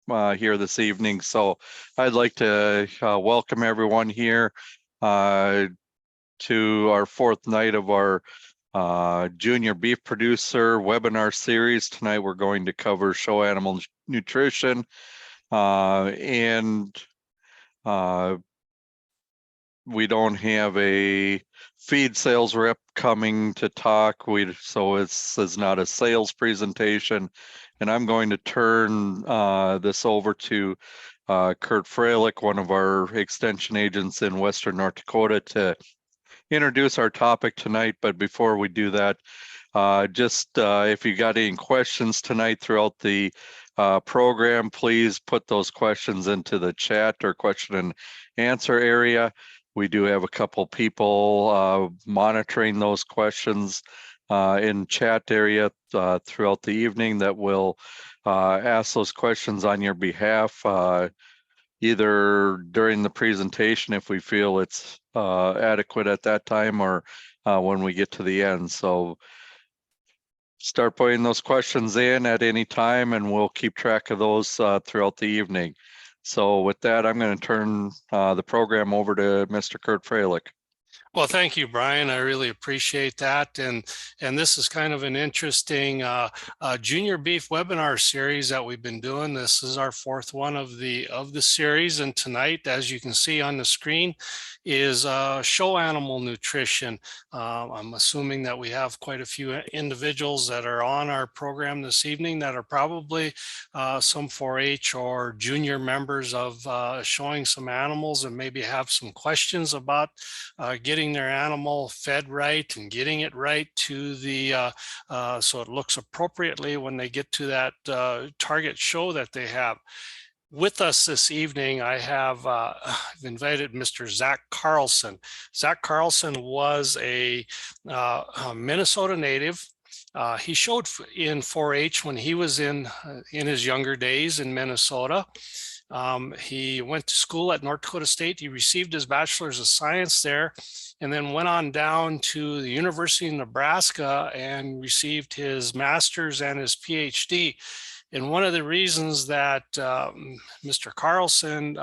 here this evening. So I'd like to welcome everyone here to our fourth night of our Junior Beef Producer webinar series. Tonight we're going to cover show animal nutrition and we don't have a feed sales rep coming to talk. So this is not a sales presentation. And I'm going to turn this over to Kurt Freilich, one of our extension agents in Western North Dakota, to introduce our topic tonight. But before we do that, if you got any questions tonight throughout the program, please put those questions into the chat or question and answer area. We do have a couple people monitoring those questions in chat area throughout the evening that will ask those questions on your behalf, either during the presentation if we feel it's adequate at that time, or when we get to the end. So start putting those questions in at any time and we'll keep track of those throughout the evening. So with that, I'm going to turn the program over to Mr. Kurt Freilich. Well, thank you, Brian. I really appreciate that. And this is kind of an interesting junior beef webinar series that we've been doing. This is our fourth one of the series. And tonight, as you can see on the screen, is show animal nutrition. I'm assuming that we have quite a few individuals that are on our program this evening that are probably some 4-H or junior members of showing some animals and maybe have some questions about getting their animal fed right and getting it right to the so it looks appropriately when they get to that target show that they have. With us this evening, I have invited Mr. Zach Carlson. Zach Carlson was a Minnesota native. He showed in 4-H when he was in his younger days in Minnesota. He went to school at North Dakota State. He received his bachelor's of science there and then went on down to the University of Nebraska and received his master's and his PhD. And one of the reasons that Mr. Carlson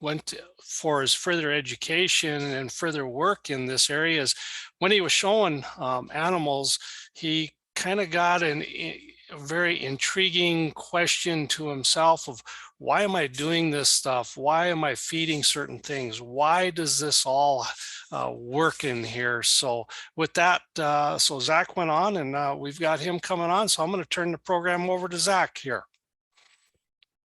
went for his further education and further work in this area is when he was showing animals, he kind of got a very intriguing question to himself of, why am I doing this stuff? Why am I feeding certain things? Why does this all work in here? So with that, so Zach went on and we've got him coming on. So I'm going to turn the program over to Zach here.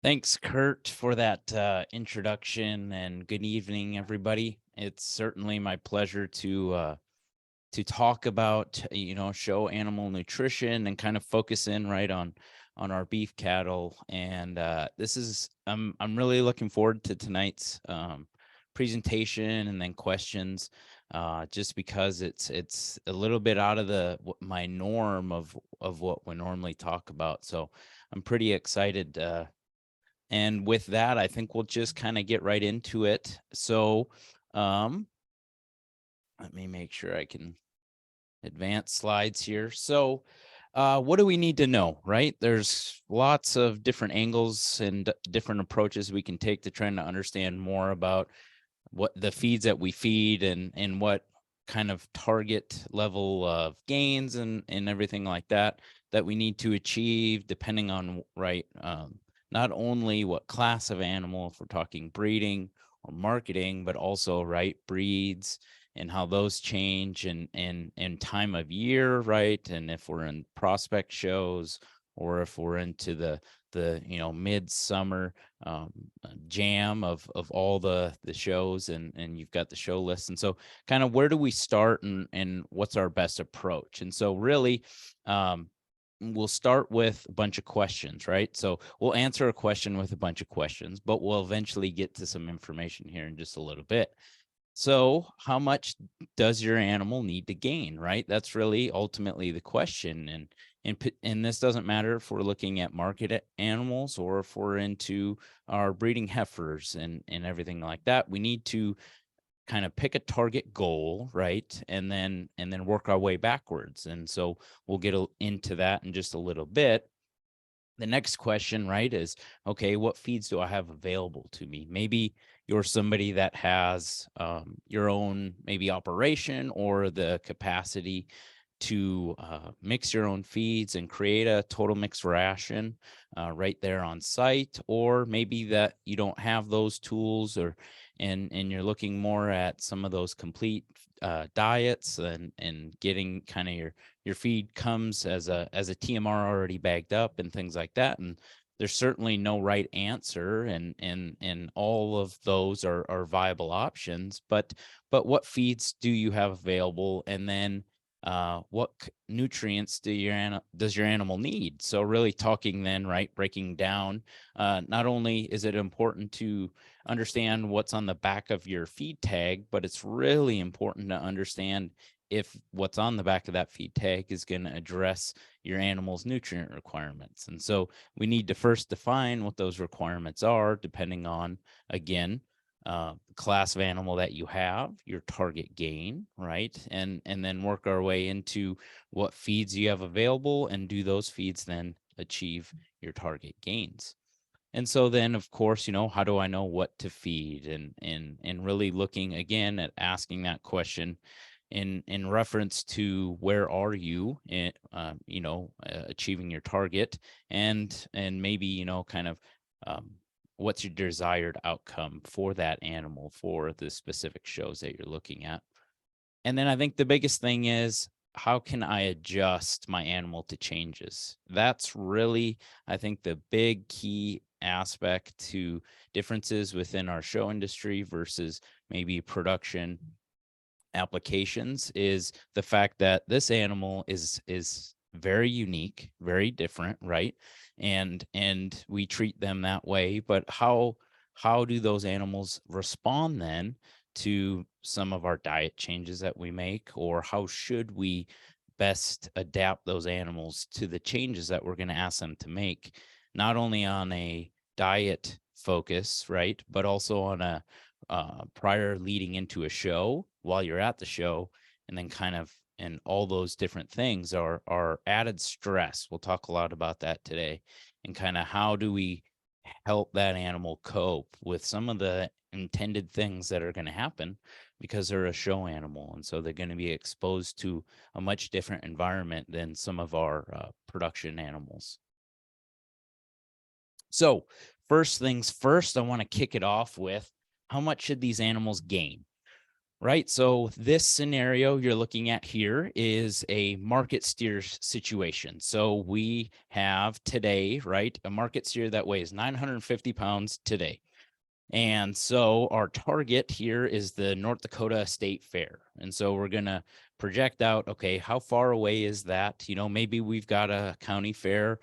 Thanks, Kurt, for that introduction, and good evening, everybody. It's certainly my pleasure to talk about, show animal nutrition and kind of focus in right on our beef cattle. And this is, I'm really looking forward to tonight's presentation and then questions, just because it's a little bit out of my norm of what we normally talk about. So I'm pretty excited. And with that, I think we'll just kind of get right into it. So let me make sure I can advance slides here. So what do we need to know, right? There's lots of different angles and different approaches we can take to trying to understand more about what the feeds that we feed and what kind of target level of gains and everything like that we need to achieve, depending on, right, not only what class of animal, if we're talking breeding or marketing, but also, right, breeds and how those change and time of year, right? And if we're in prospect shows or if we're into the midsummer jam of all the shows and you've got the show list. And so kind of where do we start and what's our best approach? And so really, we'll start with a bunch of questions, right? So we'll answer a question with a bunch of questions, but we'll eventually get to some information here in just a little bit. So how much does your animal need to gain, right? That's really ultimately the question. And this doesn't matter if we're looking at market animals or if we're into our breeding heifers and everything like that. We need to kind of pick a target goal, right? And then work our way backwards. And so we'll get into that in just a little bit. The next question, right, is, okay, what feeds do I have available to me? Maybe you're somebody that has your own maybe operation or the capacity to mix your own feeds and create a total mix ration right there on site, or maybe that you don't have those tools, or and you're looking more at some of those complete diets and getting kind of your feed comes as a TMR already bagged up and things like that. And there's certainly no right answer, and all of those are viable options. But what feeds do you have available? And then what nutrients does your animal need? So really talking then, right, breaking down, not only is it important to understand what's on the back of your feed tag, but it's really important to understand if what's on the back of that feed tag is going to address your animal's nutrient requirements. And so we need to first define what those requirements are, depending on, again, class of animal that you have, your target gain, right? And then work our way into what feeds you have available, and do those feeds then achieve your target gains? And so then, of course, how do I know what to feed? And really looking again at asking that question in reference to where are you in, achieving your target, and maybe, kind of what's your desired outcome for that animal for the specific shows that you're looking at. And then I think the biggest thing is, how can I adjust my animal to changes? That's really, I think, the big key aspect to differences within our show industry versus maybe production applications, is the fact that this animal is very unique, very different, right? And we treat them that way. But how do those animals respond then to some of our diet changes that we make, or how should we best adapt those animals to the changes that we're going to ask them to make, not only on a diet focus, right, but also on a prior leading into a show, while you're at the show, and then kind of, and all those different things are added stress. We'll talk a lot about that today, and kind of how do we help that animal cope with some of the intended things that are going to happen because they're a show animal, and so they're going to be exposed to a much different environment than some of our production animals. So first things first, I want to kick it off with, how much should these animals gain? Right. So this scenario you're looking at here is a market steer situation. So we have today, right, a market steer that weighs 950 pounds today. And so our target here is the North Dakota State Fair. And so we're going to project out, okay, how far away is that? Maybe we've got a county fair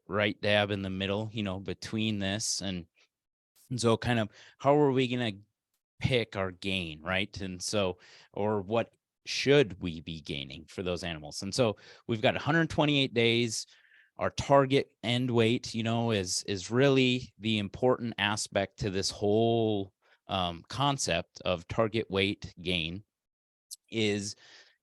right dab in the middle, between this. And so kind of, how are we going to pick our gain, right? And so, or what should we be gaining for those animals? And so we've got 128 days. Our target end weight, is really the important aspect to this whole concept of target weight gain. Is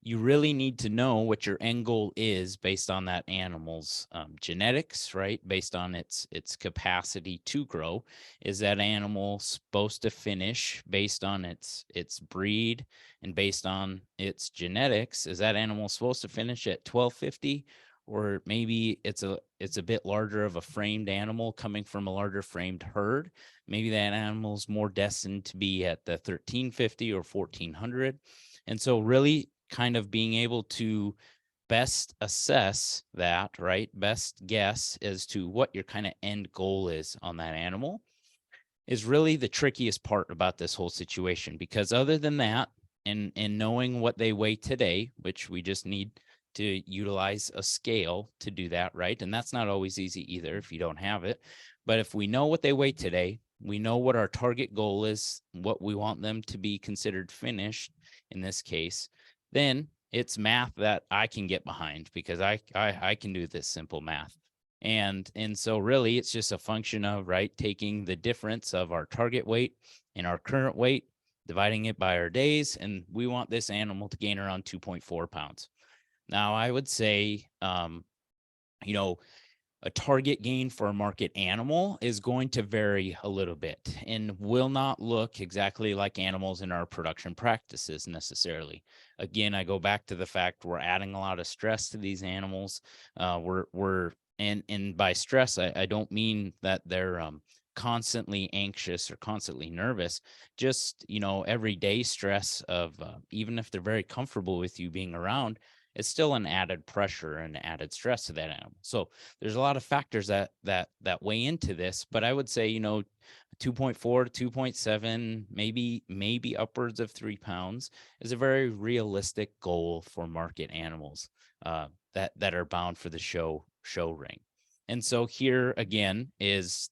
you really need to know what your end goal is based on that animal's genetics, right? Based on its capacity to grow. Is that animal supposed to finish based on its breed and based on its genetics? Is that animal supposed to finish at 1250? Or maybe it's a bit larger of a framed animal coming from a larger framed herd. Maybe that animal's more destined to be at the 1350 or 1400. And so really kind of being able to best assess that, right? Best guess as to what your kind of end goal is on that animal is really the trickiest part about this whole situation. Because other than that, and knowing what they weigh today, which we just need to utilize a scale to do that, right? And that's not always easy either if you don't have it. But if we know what they weigh today, we know what our target goal is, what we want them to be considered finished in this case, then it's math that I can get behind, because I can do this simple math. And so really it's just a function of, right, taking the difference of our target weight and our current weight, dividing it by our days, and we want this animal to gain around 2.4 pounds. Now, I would say, A target gain for a market animal is going to vary a little bit and will not look exactly like animals in our production practices necessarily. Again, I go back to the fact we're adding a lot of stress to these animals. And by stress, I don't mean that they're constantly anxious or constantly nervous. Just, everyday stress of even if they're very comfortable with you being around, it's still an added pressure and added stress to that animal. So there's a lot of factors that weigh into this, but I would say 2.4 to 2.7, maybe upwards of 3 pounds is a very realistic goal for market animals that are bound for the show ring. And so here again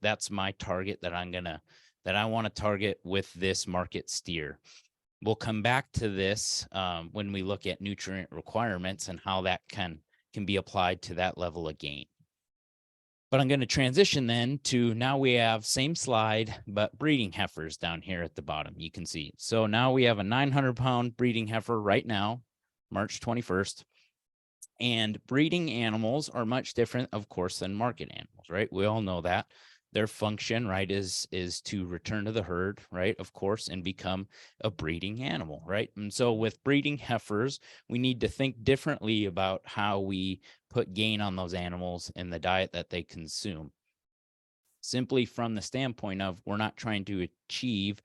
that's my target that I want to target with this market steer. We'll come back to this when we look at nutrient requirements and how that can be applied to that level of gain. But I'm going to transition then to now we have same slide, but breeding heifers down here at the bottom. You can see. So now we have a 900-pound breeding heifer right now, March 21st. And breeding animals are much different, of course, than market animals, right? We all know that. Their function, right, is to return to the herd, right, of course, and become a breeding animal, right? And so with breeding heifers, we need to think differently about how we put gain on those animals in the diet that they consume. Simply from the standpoint of we're not trying to achieve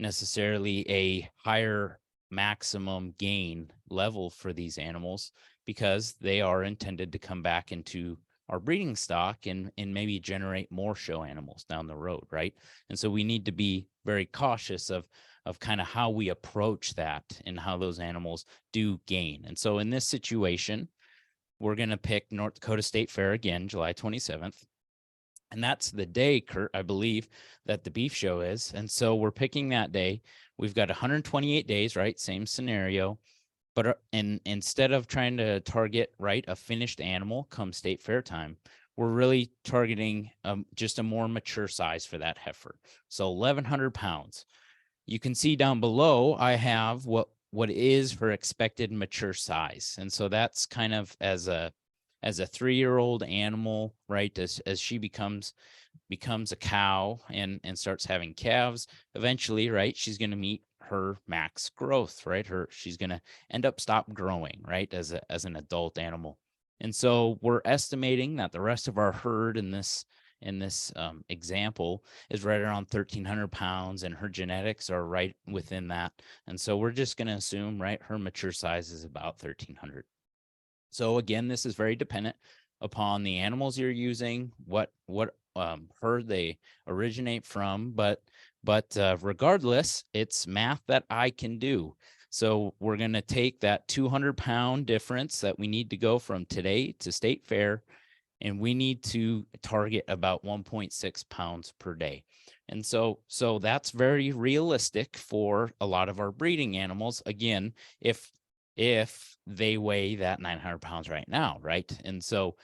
necessarily a higher maximum gain level for these animals, because they are intended to come back into our breeding stock and maybe generate more show animals down the road, right? And so we need to be very cautious of kind of how we approach that and how those animals do gain. And so in this situation, we're going to pick North Dakota State Fair again, July 27th. And that's the day, Kurt, I believe, that the beef show is. And so we're picking that day. We've got 128 days, right? Same scenario. But instead of trying to target, right, a finished animal come state fair time, we're really targeting just a more mature size for that heifer. So 1,100 pounds. You can see down below, I have what is her expected mature size. And so that's kind of as a 3-year-old animal, right, as she becomes a cow and starts having calves, eventually, right, she's going to meet her max growth, right? She's going to end up stop growing, right, as an adult animal. And so we're estimating that the rest of our herd in this example is right around 1,300 pounds, and her genetics are right within that. And so we're just going to assume, right, her mature size is about 1,300. So again, this is very dependent upon the animals you're using, what herd they originate from, but regardless, it's math that I can do. So we're going to take that 200-pound difference that we need to go from today to state fair, and we need to target about 1.6 pounds per day. And so that's very realistic for a lot of our breeding animals. Again, if they weigh that 900 pounds right now, right? And so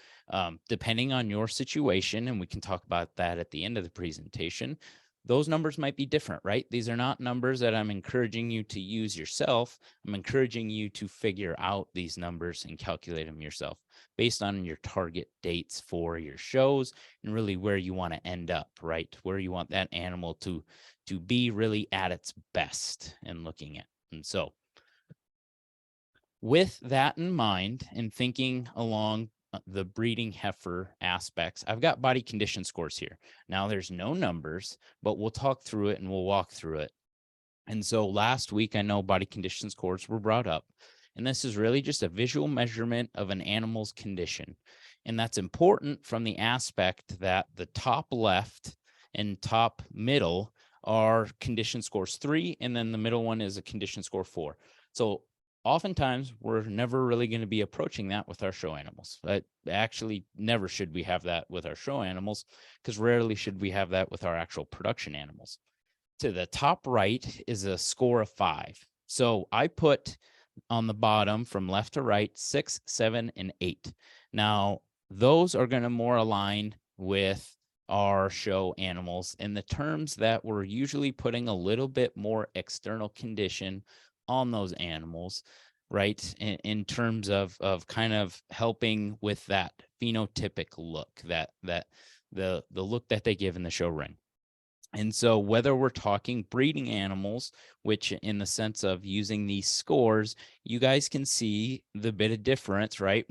depending on your situation, and we can talk about that at the end of the presentation, those numbers might be different, right? These are not numbers that I'm encouraging you to use yourself. I'm encouraging you to figure out these numbers and calculate them yourself based on your target dates for your shows and really where you want to end up, right? Where you want that animal to be really at its best and looking at. And so with that in mind and thinking along the breeding heifer aspects, I've got body condition scores here. Now there's no numbers, but we'll talk through it and we'll walk through it. And so last week, I know body condition scores were brought up, and this is really just a visual measurement of an animal's condition. And that's important from the aspect that the top left and top middle are condition scores 3, and then the middle one is a condition score 4. So oftentimes we're never really going to be approaching that with our show animals. Actually, never should we have that with our show animals, because rarely should we have that with our actual production animals. To the top right is a score of 5. So I put on the bottom from left to right 6, 7, and 8. Now those are going to more align with our show animals in the terms that we're usually putting a little bit more external condition on those animals. right? In terms of kind of helping with that phenotypic look, that the look that they give in the show ring. And so whether we're talking breeding animals, which in the sense of using these scores, you guys can see the bit of difference, right?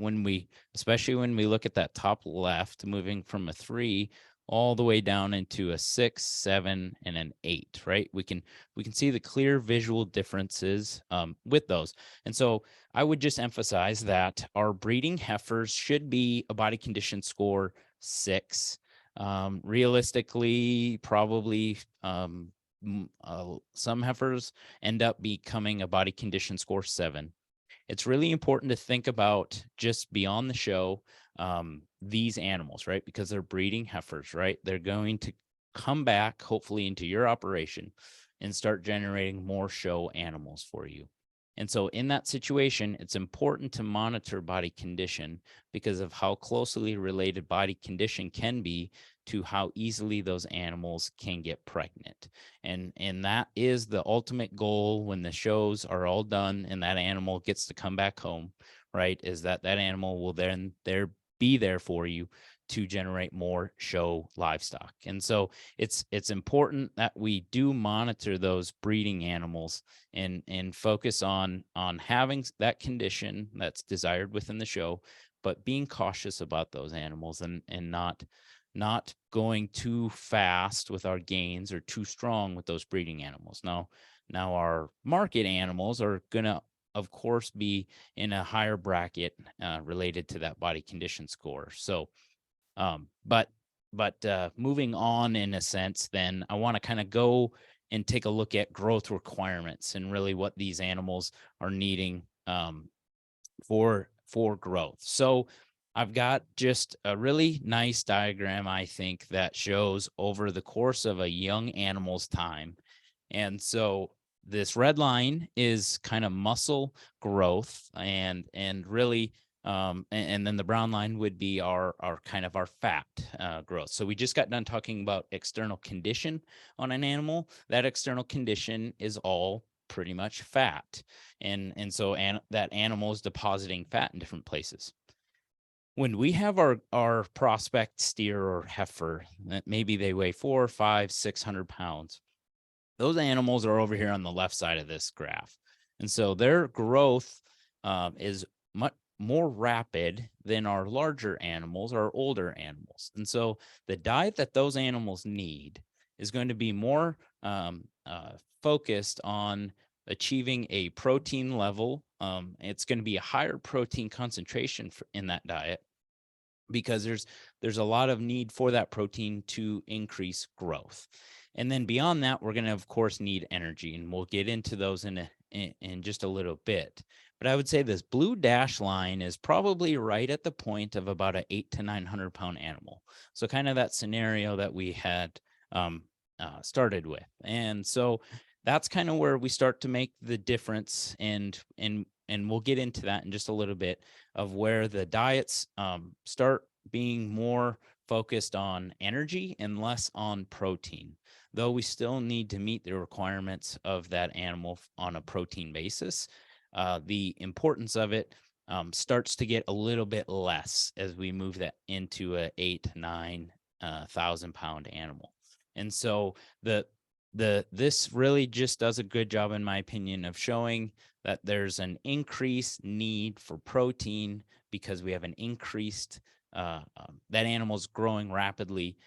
Especially when we look at that top left, moving from a 3 all the way down into a 6, 7, and an 8, right? We can see the clear visual differences with those. And so I would just emphasize that our breeding heifers should be a body condition score 6. Realistically, probably some heifers end up becoming a body condition score 7. It's really important to think about just beyond the show, these animals, right? Because they're breeding heifers, right? They're going to come back hopefully into your operation and start generating more show animals for you. And so in that situation, it's important to monitor body condition because of how closely related body condition can be to how easily those animals can get pregnant. And that is the ultimate goal when the shows are all done and that animal gets to come back home, right? Is that animal will then be there for you to generate more show livestock. And so it's important that we do monitor those breeding animals and focus on having that condition that's desired within the show, but being cautious about those animals and not going too fast with our gains or too strong with those breeding animals. Now our market animals are going to, of course, be in a higher bracket related to that body condition score. So, but moving on in a sense, then I want to kind of go and take a look at growth requirements and really what these animals are needing for growth. So I've got just a really nice diagram, I think, that shows over the course of a young animal's time. And so this red line is kind of muscle growth and really, and then the brown line would be our kind of our fat growth. So we just got done talking about external condition on an animal. That external condition is all pretty much fat. And so that animal is depositing fat in different places. When we have our prospect steer or heifer, that maybe they weigh 400, 500, 600 pounds, those animals are over here on the left side of this graph. And so their growth is much more rapid than our larger animals, our older animals. And so the diet that those animals need is going to be more focused on achieving a protein level. It's going to be a higher protein concentration in that diet because there's a lot of need for that protein to increase growth. And then beyond that, we're going to, of course, need energy, and we'll get into those in just a little bit. But I would say this blue dash line is probably right at the point of about an 800 to 900 pound animal. So kind of that scenario that we had started with. And so that's kind of where we start to make the difference. And we'll get into that in just a little bit of where the diets start being more focused on energy and less on protein, though we still need to meet the requirements of that animal on a protein basis. The importance of it starts to get a little bit less as we move that into a 8,000 to 9,000 pound animal. And so this really just does a good job, in my opinion, of showing that there's an increased need for protein because we have an increased that animal's growing rapidly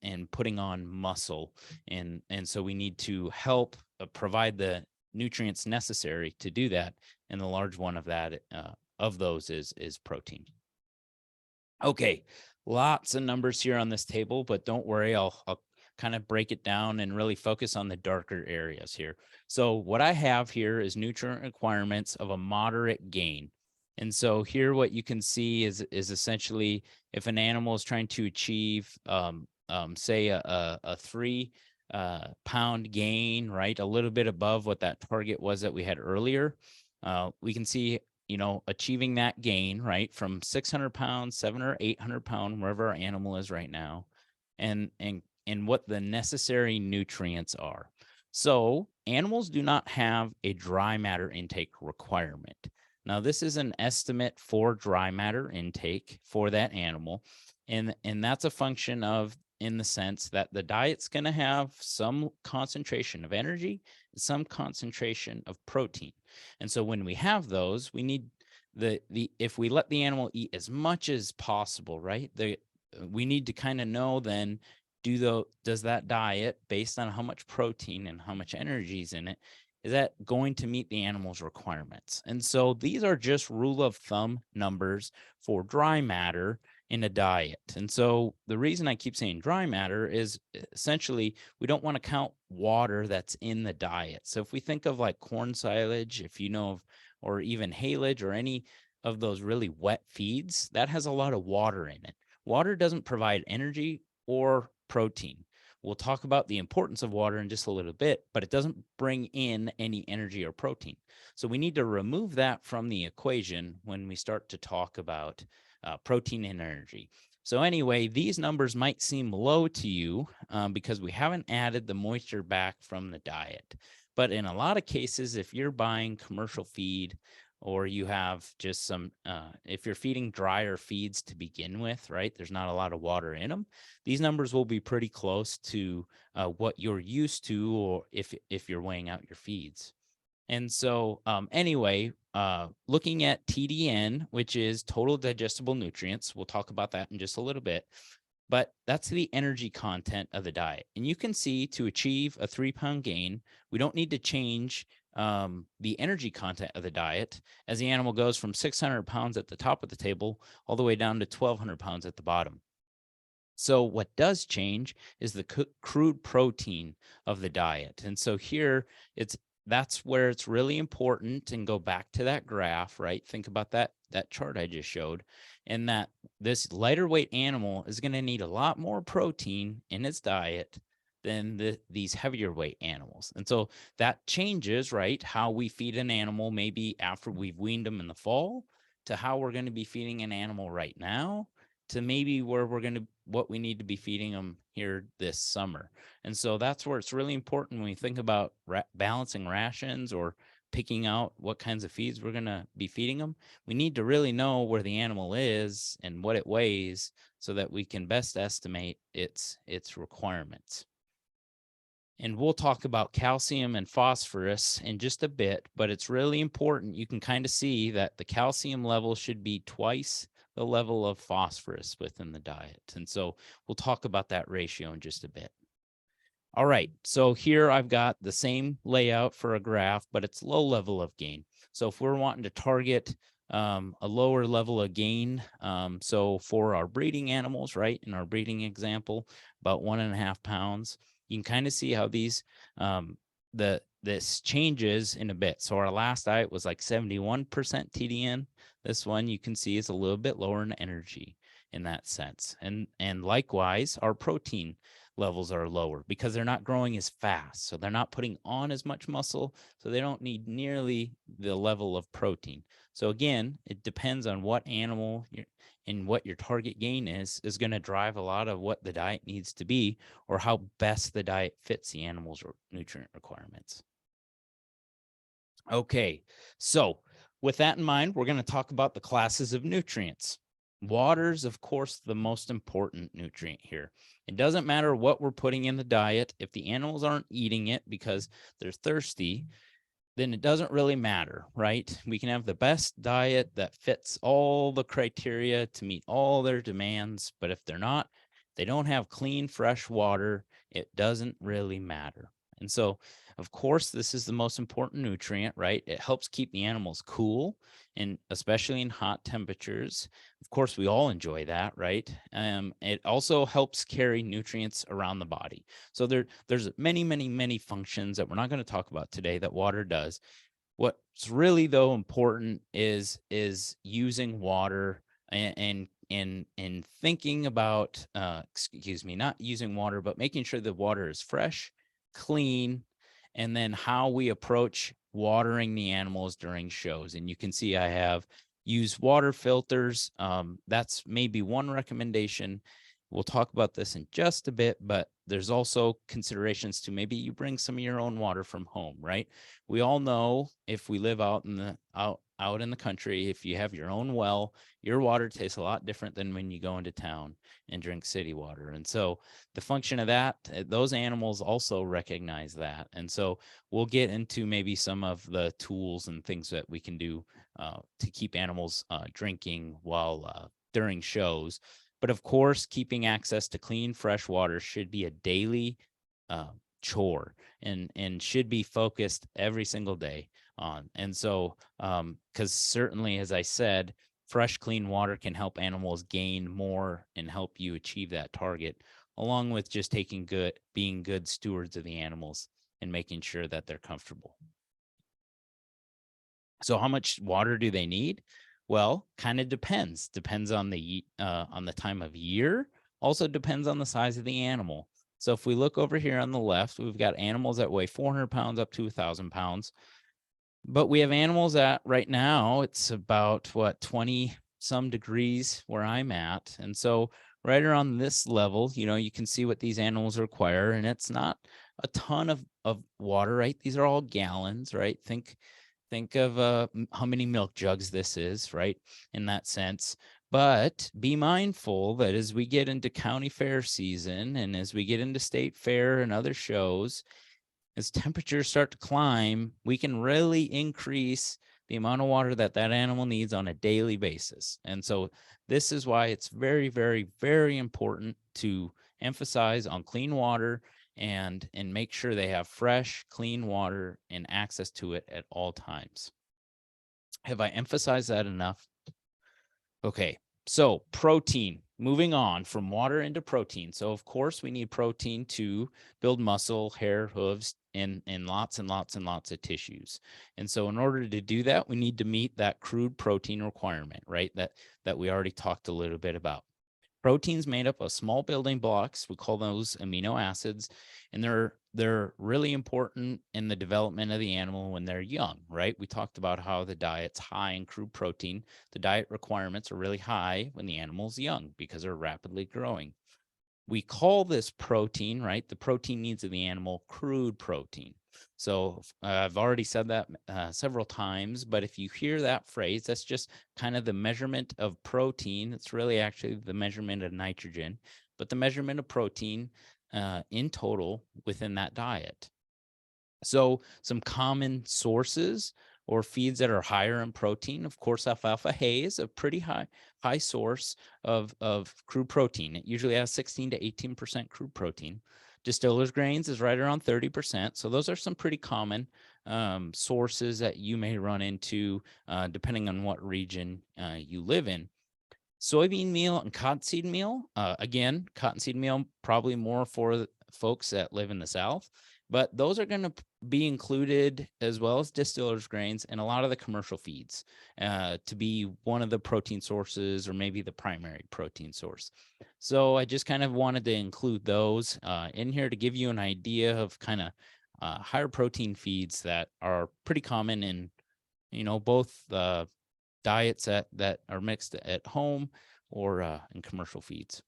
and putting on muscle, and so we need to help provide the nutrients necessary to do that. And the large one of that of those is protein. Okay, lots of numbers here on this table, but don't worry, I'll kind of break it down and really focus on the darker areas here. So what I have here is nutrient requirements of a moderate gain. And so here what you can see is essentially if an animal is trying to achieve, say a 3 pound gain, right, a little bit above what that target was that we had earlier, we can see, achieving that gain, right, from 600 pounds, 700 or 800 pound, wherever our animal is right now, and what the necessary nutrients are. So animals do not have a dry matter intake requirement. Now, this is an estimate for dry matter intake for that animal. And that's a function of, in the sense that the diet's going to have some concentration of energy, some concentration of protein. And so when we have those, we need if we let the animal eat as much as possible, right? We need to kind of know then, does that diet, based on how much protein and how much energy is in it, is that going to meet the animal's requirements? And so these are just rule of thumb numbers for dry matter in a diet. And so the reason I keep saying dry matter is essentially we don't want to count water that's in the diet. So if we think of like corn silage, if you know of, or even haylage or any of those really wet feeds, that has a lot of water in it. Water doesn't provide energy or protein. We'll talk about the importance of water in just a little bit, but it doesn't bring in any energy or protein. So we need to remove that from the equation when we start to talk about protein and energy. So anyway, these numbers might seem low to you because we haven't added the moisture back from the diet. But in a lot of cases, if you're buying commercial feed, or you have just some, if you're feeding drier feeds to begin with, right, there's not a lot of water in them, these numbers will be pretty close to what you're used to, or if you're weighing out your feeds. And so anyway, looking at TDN, which is total digestible nutrients, we'll talk about that in just a little bit, but that's the energy content of the diet. And you can see, to achieve a 3-pound gain, we don't need to change the energy content of the diet, as the animal goes from 600 pounds at the top of the table all the way down to 1,200 pounds at the bottom. So what does change is the crude protein of the diet. And so here that's where it's really important, and go back to that graph, right? Think about that chart I just showed, and that this lighter weight animal is going to need a lot more protein in its diet than these heavier weight animals. And so that changes, right, how we feed an animal maybe after we've weaned them in the fall, to how we're going to be feeding an animal right now, to maybe what we need to be feeding them here this summer. And so that's where it's really important when we think about balancing rations or picking out what kinds of feeds we're going to be feeding them. We need to really know where the animal is and what it weighs, so that we can best estimate its requirements. And we'll talk about calcium and phosphorus in just a bit, but it's really important. You can kind of see that the calcium level should be twice the level of phosphorus within the diet. And so we'll talk about that ratio in just a bit. All right, so here I've got the same layout for a graph, but it's low level of gain. So if we're wanting to target a lower level of gain, so for our breeding animals, right, in our breeding example, about 1.5 pounds, you can kind of see how these this changes in a bit. So our last diet was like 71% TDN. This one you can see is a little bit lower in energy in that sense. And likewise, our protein levels are lower because they're not growing as fast. So they're not putting on as much muscle. So they don't need nearly the level of protein. So again, it depends on what animal and what your target gain is going to drive a lot of what the diet needs to be, or how best the diet fits the animal's nutrient requirements. Okay, so with that in mind, we're going to talk about the classes of nutrients. Water's, of course, the most important nutrient here. It doesn't matter what we're putting in the diet. If the animals aren't eating it because they're thirsty, then it doesn't really matter, right? We can have the best diet that fits all the criteria to meet all their demands, but if they don't have clean, fresh water, it doesn't really matter. And so, of course, this is the most important nutrient, right? It helps keep the animals cool, and especially in hot temperatures. Of course, we all enjoy that, right? It also helps carry nutrients around the body. So there's many, many, many functions that we're not going to talk about today that water does. What's really, though, important is using water and thinking about, not using water, but making sure the water is fresh, clean, and then how we approach watering the animals during shows. And you can see I have used water filters. That's maybe one recommendation. We'll talk about this in just a bit, but there's also considerations to maybe you bring some of your own water from home, right? We all know if we live out out in the country, if you have your own well, your water tastes a lot different than when you go into town and drink city water. And so the function of that, those animals also recognize that. And so we'll get into maybe some of the tools and things that we can do to keep animals drinking while during shows. But of course, keeping access to clean, fresh water should be a daily chore and should be focused every single day on. And so, because certainly, as I said, fresh, clean water can help animals gain more and help you achieve that target, along with just being good stewards of the animals and making sure that they're comfortable. So how much water do they need? Well, kind of depends. Depends on the time of year. Also depends on the size of the animal. So if we look over here on the left, we've got animals that weigh 400 pounds up to 1,000 pounds. But we have animals that right now it's about 20 some degrees where I'm at. And so right around this level, you can see what these animals require. And it's not a ton of water, right? These are all gallons, right? Think of how many milk jugs this is, right? In that sense. But be mindful that as we get into county fair season and as we get into state fair and other shows, as temperatures start to climb, we can really increase the amount of water that animal needs on a daily basis. And so this is why it's very, very, very important to emphasize on clean water and make sure they have fresh, clean water and access to it at all times. Have I emphasized that enough? Okay, so protein, moving on from water into protein. So of course we need protein to build muscle, hair, hooves, and lots and lots and lots of tissues. And so in order to do that, we need to meet that crude protein requirement, right? That we already talked a little bit about. Proteins made up of small building blocks. We call those amino acids, and they're really important in the development of the animal when they're young, right? We talked about how the diet's high in crude protein. The diet requirements are really high when the animal's young because they're rapidly growing. We call this protein, right? The protein needs of the animal, crude protein. So I've already said that several times, but if you hear that phrase, that's just kind of the measurement of protein. It's really actually the measurement of nitrogen, but the measurement of protein in total within that diet. So some common sources or feeds that are higher in protein, of course, alfalfa hay is a pretty high source of crude protein. It usually has 16 to 18% crude protein. Distillers grains is right around 30%. So those are some pretty common sources that you may run into depending on what region you live in. Soybean meal and cottonseed meal, again, cottonseed meal probably more for folks that live in the South, but those are going to be included as well as distillers grains and a lot of the commercial feeds to be one of the protein sources or maybe the primary protein source. So I just kind of wanted to include those in here to give you an idea of kind of higher protein feeds that are pretty common in, both diets that are mixed at home or in commercial feeds.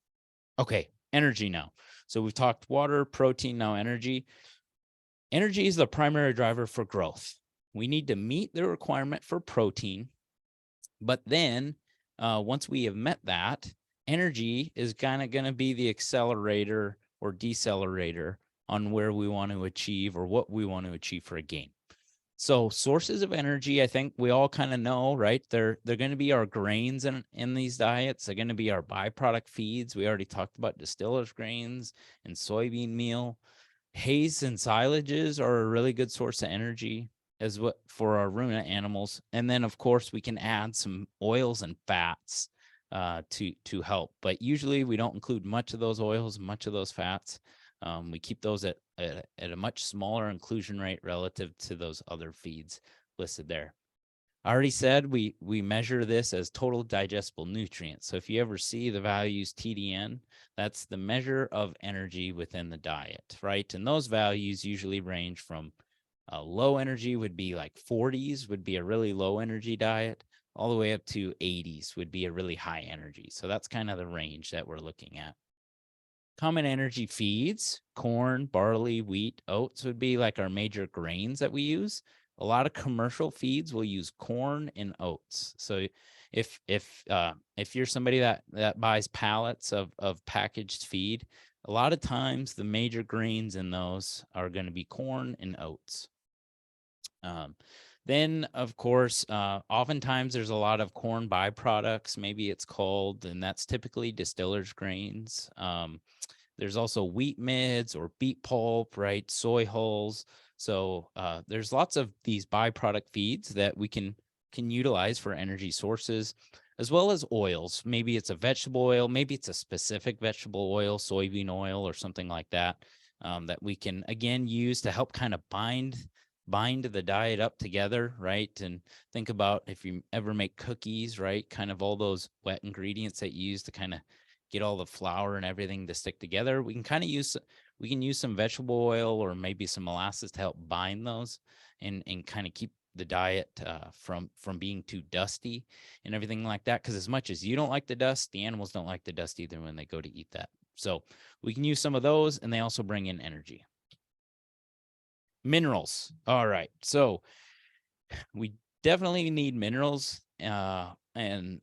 Okay, energy now. So we've talked water, protein, now energy. Energy is the primary driver for growth. We need to meet the requirement for protein, but then once we have met that, energy is kind of going to be the accelerator or decelerator on where we want to achieve or what we want to achieve for a gain. So sources of energy, I think we all kind of know, right? They're going to be our grains in these diets. They're going to be our byproduct feeds. We already talked about distillers grains and soybean meal. Hays and silages are a really good source of energy as what for our ruminant animals. And then of course we can add some oils and fats to help. But usually we don't include much of those oils, much of those fats. We keep those at a much smaller inclusion rate relative to those other feeds listed there. I already said we measure this as total digestible nutrients. So if you ever see the values TDN, that's the measure of energy within the diet, right? And those values usually range from low energy would be like 40s would be a really low energy diet, all the way up to 80s would be a really high energy. So that's kind of the range that we're looking at. Common energy feeds, corn, barley, wheat, oats would be like our major grains that we use. A lot of commercial feeds will use corn and oats. So if you're somebody that buys pallets of packaged feed, a lot of times the major grains in those are going to be corn and oats. Then, of course, oftentimes there's a lot of corn byproducts, maybe it's called, and that's typically distillers grains. There's also wheat midds or beet pulp, right? Soy hulls. So there's lots of these byproduct feeds that we can utilize for energy sources, as well as oils. Maybe it's a vegetable oil, maybe it's a specific vegetable oil, soybean oil, or something like that, that we can again use to help kind of bind the diet up together, right? And think about if you ever make cookies, right? Kind of all those wet ingredients that you use to kind of get all the flour and everything to stick together. We can use some vegetable oil or maybe some molasses to help bind those and kind of keep the diet from being too dusty and everything like that. Because as much as you don't like the dust, the animals don't like the dust either when they go to eat that. So we can use some of those, and they also bring in energy. Minerals. All right. So we definitely need minerals, and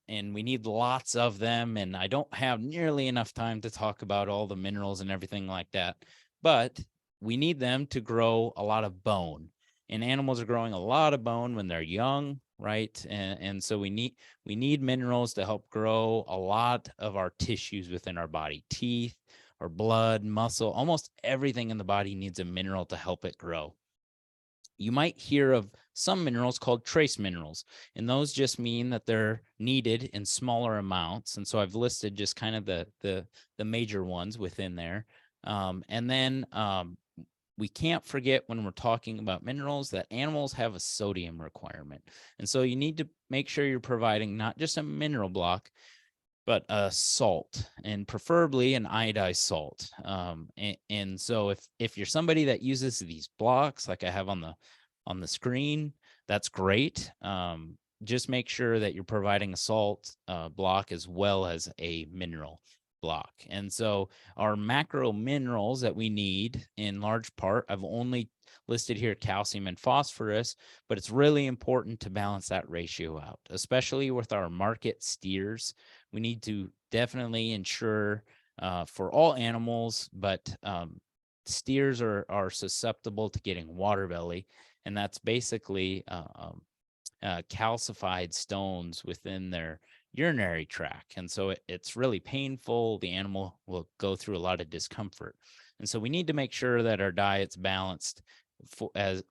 we need lots of them. And I don't have nearly enough time to talk about all the minerals and everything like that, but we need them to grow a lot of bone. And animals are growing a lot of bone when they're young, right? And so we need minerals to help grow a lot of our tissues within our body, teeth, or blood, muscle. Almost everything in the body needs a mineral to help it grow. You might hear of some minerals called trace minerals, and those just mean that they're needed in smaller amounts. And so I've listed just kind of the major ones within there. And then we can't forget, when we're talking about minerals, that animals have a sodium requirement. And so you need to make sure you're providing not just a mineral block, but a salt, and preferably an iodized salt. And so if you're somebody that uses these blocks like I have on the screen, that's great. Just make sure that you're providing a salt block as well as a mineral block. And so our macro minerals that we need, in large part, I've only listed here calcium and phosphorus, but it's really important to balance that ratio out, especially with our market steers. We need to definitely ensure for all animals, but steers are susceptible to getting water belly, and that's basically calcified stones within their urinary tract. And so it's really painful. The animal will go through a lot of discomfort. And so we need to make sure that our diet's balanced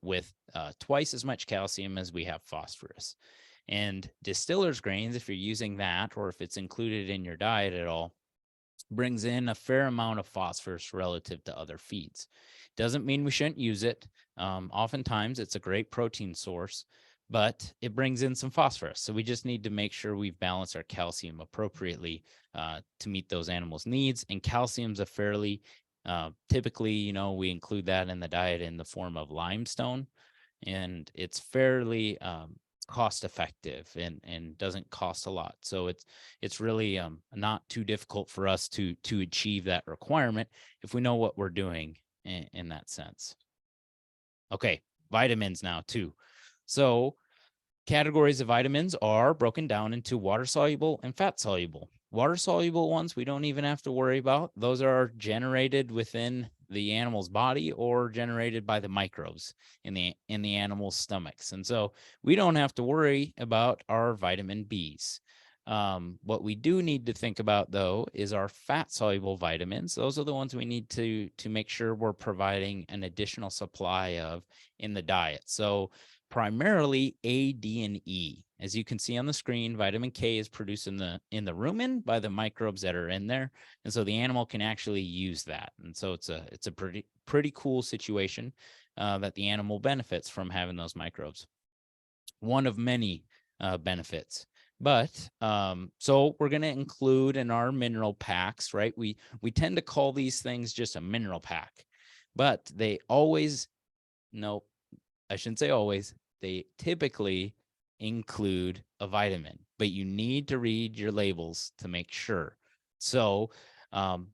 with twice as much calcium as we have phosphorus. And distillers grains, if you're using that, or if it's included in your diet at all, brings in a fair amount of phosphorus relative to other feeds. Doesn't mean we shouldn't use it. Oftentimes it's a great protein source, but it brings in some phosphorus. So we just need to make sure we've balanced our calcium appropriately to meet those animals' needs. And calcium's a fairly, typically, we include that in the diet in the form of limestone, and it's fairly cost effective and doesn't cost a lot. So it's really not too difficult for us to achieve that requirement if we know what we're doing in that sense. Okay, vitamins now too. So categories of vitamins are broken down into water soluble and fat soluble. Water soluble ones we don't even have to worry about. Those are generated within the animal's body or generated by the microbes in the animal's stomachs. And so we don't have to worry about our vitamin Bs. What we do need to think about, though, is our fat soluble vitamins. Those are the ones we need to make sure we're providing an additional supply of in the diet. So primarily A, D, and E. As you can see on the screen, vitamin K is produced in the rumen by the microbes that are in there, and so the animal can actually use that. And so it's a pretty cool situation that the animal benefits from having those microbes. One of many benefits. But so we're going to include in our mineral packs, right? We tend to call these things just a mineral pack, but they always, no, I shouldn't say always, they typically include a vitamin, but you need to read your labels to make sure. So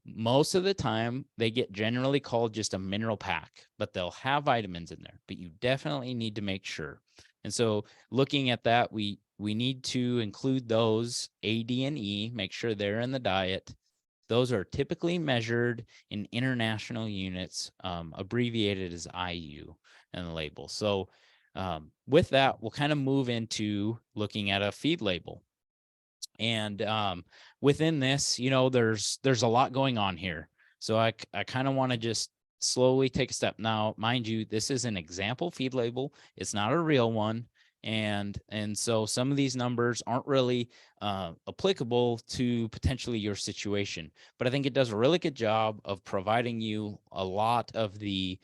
Most of the time they get generally called just a mineral pack, but they'll have vitamins in there, but you definitely need to make sure. And so looking at that, we need to include those A, D, and E, make sure they're in the diet. Those are typically measured in international units, abbreviated as IU in the label. So with that, we'll kind of move into looking at a feed label. And within this, there's a lot going on here. So I kind of want to just slowly take a step. Now, mind you, this is an example feed label. It's not a real one. And so some of these numbers aren't really applicable to potentially your situation, but I think it does a really good job of providing you a lot of the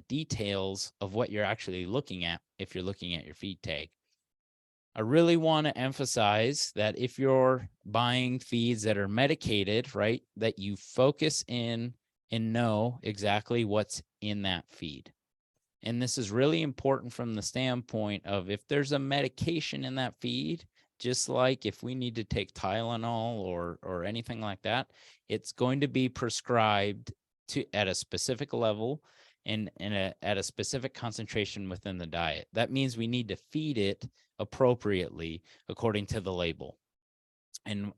details of what you're actually looking at if you're looking at your feed tag. I really want to emphasize that if you're buying feeds that are medicated, right, that you focus in and know exactly what's in that feed. And this is really important from the standpoint of if there's a medication in that feed, just like if we need to take Tylenol or anything like that, it's going to be prescribed at a specific level and at a specific concentration within the diet. That means we need to feed it appropriately according to the label. And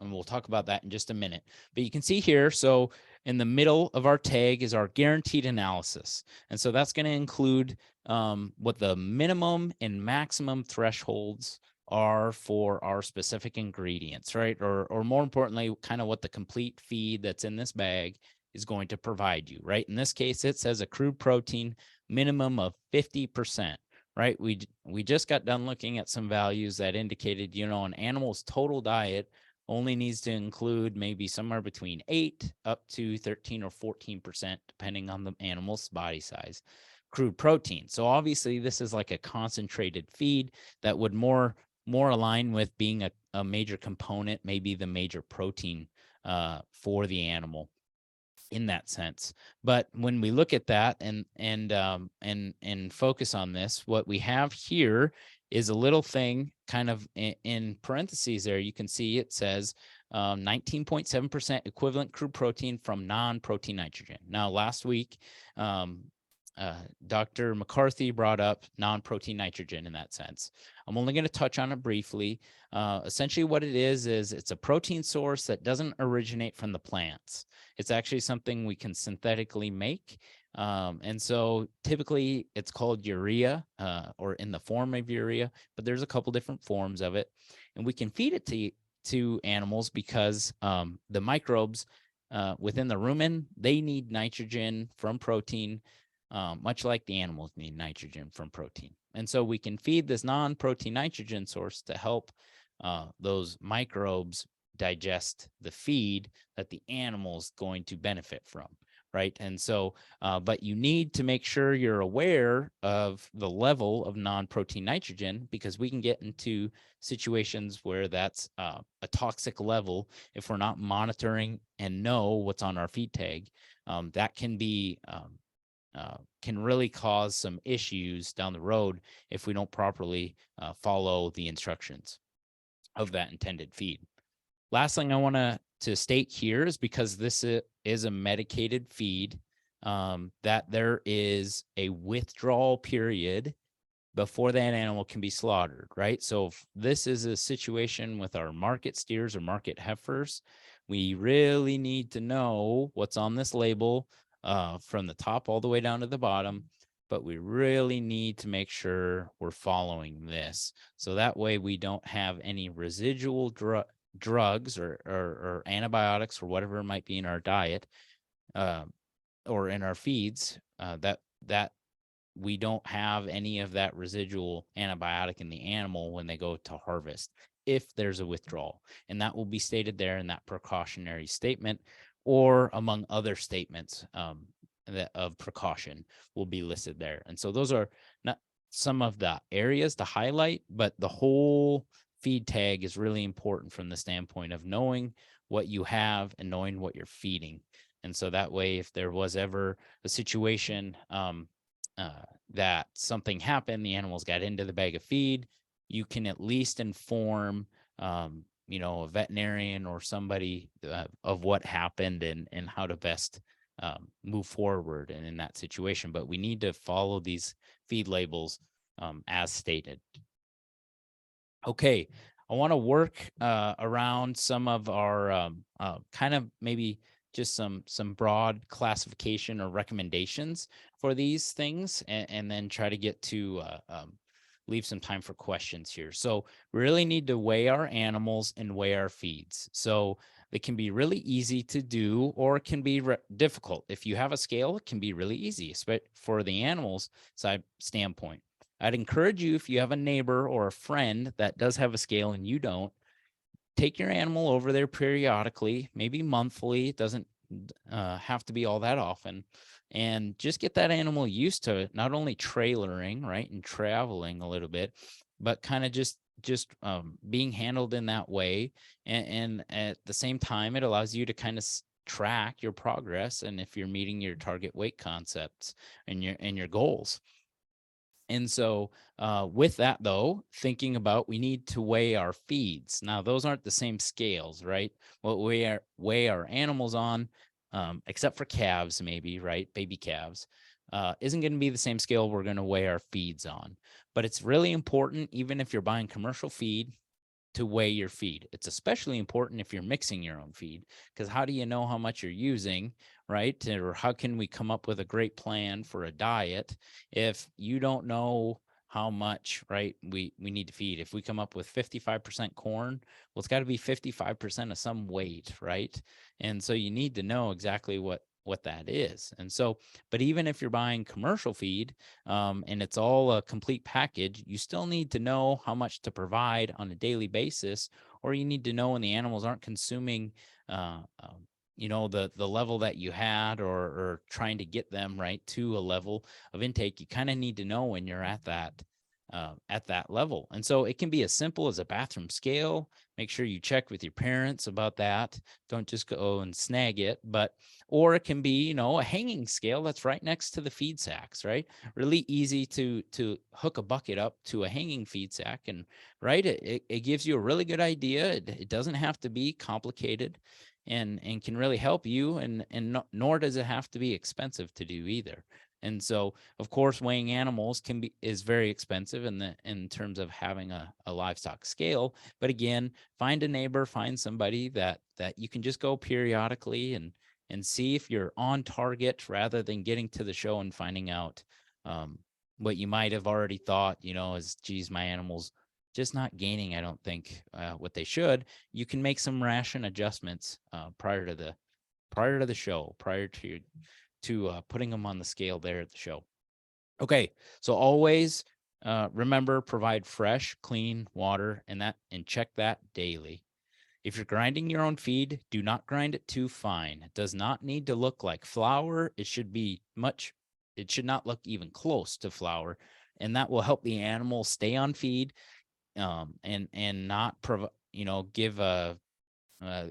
we'll talk about that in just a minute. But you can see here, so in the middle of our tag is our guaranteed analysis. And so that's going to include what the minimum and maximum thresholds are for our specific ingredients, right? Or more importantly, kind of what the complete feed that's in this bag is going to provide you, right? In this case, it says a crude protein minimum of 50%. Right. We just got done looking at some values that indicated, an animal's total diet only needs to include maybe somewhere between 8 up to 13 or 14%, depending on the animal's body size, crude protein. So obviously this is like a concentrated feed that would more align with being a major component, maybe the major protein for the animal in that sense. But when we look at that and focus on this, what we have here is a little thing kind of in parentheses there. You can see it says 19.7% equivalent crude protein from non-protein nitrogen. Now, last week, Dr. McCarthy brought up non-protein nitrogen in that sense. I'm only going to touch on it briefly. Essentially what it is it's a protein source that doesn't originate from the plants. It's actually something we can synthetically make. And so typically it's called urea or in the form of urea, but there's a couple different forms of it. And we can feed it to animals because the microbes within the rumen, they need nitrogen from protein, much like the animals need nitrogen from protein. And so we can feed this non-protein nitrogen source to help those microbes digest the feed that the animal's going to benefit from, right? And so, but you need to make sure you're aware of the level of non-protein nitrogen, because we can get into situations where that's a toxic level if we're not monitoring and know what's on our feed tag. That can be can really cause some issues down the road if we don't properly follow the instructions of that intended feed. Last thing I want to state here is because this is a medicated feed, that there is a withdrawal period before that animal can be slaughtered, right? So if this is a situation with our market steers or market heifers, we really need to know what's on this label from the top all the way down to the bottom, but we really need to make sure we're following this. So that way we don't have any residual drugs or antibiotics or whatever might be in our diet or in our feeds, that we don't have any of that residual antibiotic in the animal when they go to harvest, if there's a withdrawal. And that will be stated there in that precautionary statement, or among other statements that of precaution will be listed there. And so those are not some of the areas to highlight, but the whole feed tag is really important from the standpoint of knowing what you have and knowing what you're feeding. And so that way, if there was ever a situation that something happened, the animals got into the bag of feed, you can at least inform a veterinarian or somebody of what happened and how to best move forward and in that situation. But we need to follow these feed labels as stated. Okay, I want to work around some of our kind of maybe just some broad classification or recommendations for these things, and then try to get to leave some time for questions here. So we really need to weigh our animals and weigh our feeds. So it can be really easy to do, or it can be difficult. If you have a scale, it can be really easy, especially for the animals side standpoint. I'd encourage you, if you have a neighbor or a friend that does have a scale and you don't, take your animal over there periodically, maybe monthly. It doesn't have to be all that often. And just get that animal used to not only trailering, right, and traveling a little bit, but kind of just being handled in that way. And at the same time, it allows you to kind of track your progress and if you're meeting your target weight concepts and your goals. And so with that, though, thinking about we need to weigh our feeds. Now, those aren't the same scales, right? What we weigh our animals on, except for calves, maybe, right? Baby calves, isn't going to be the same scale we're going to weigh our feeds on. But it's really important, even if you're buying commercial feed, to weigh your feed. It's especially important if you're mixing your own feed, because how do you know how much you're using, right? Or how can we come up with a great plan for a diet if you don't know how much, right, we need to feed? If we come up with 55% corn, well, it's got to be 55% of some weight, right? And so you need to know exactly what that is. And so, but even if you're buying commercial feed and it's all a complete package, you still need to know how much to provide on a daily basis, or you need to know when the animals aren't consuming the level that you had, or trying to get them right to a level of intake. You kind of need to know when you're at that level. And so it can be as simple as a bathroom scale. Make sure you check with your parents about that. Don't just go and snag it, or it can be, a hanging scale that's right next to the feed sacks, right? Really easy to hook a bucket up to a hanging feed sack, and right, it gives you a really good idea. It doesn't have to be complicated, and can really help you, and nor does it have to be expensive to do either. And so, of course, weighing animals is very expensive in terms of having a livestock scale. But again, find a neighbor, find somebody that you can just go periodically and see if you're on target, rather than getting to the show and finding out what you might have already thought, is, geez, my animal's just not gaining, I don't think, what they should. You can make some ration adjustments prior to the show, prior to putting them on the scale there at the show. Okay, so always remember, provide fresh, clean water and check that daily. If you're grinding your own feed, do not grind it too fine. It does not need to look like flour. It should not look even close to flour, and that will help the animal stay on feed and not give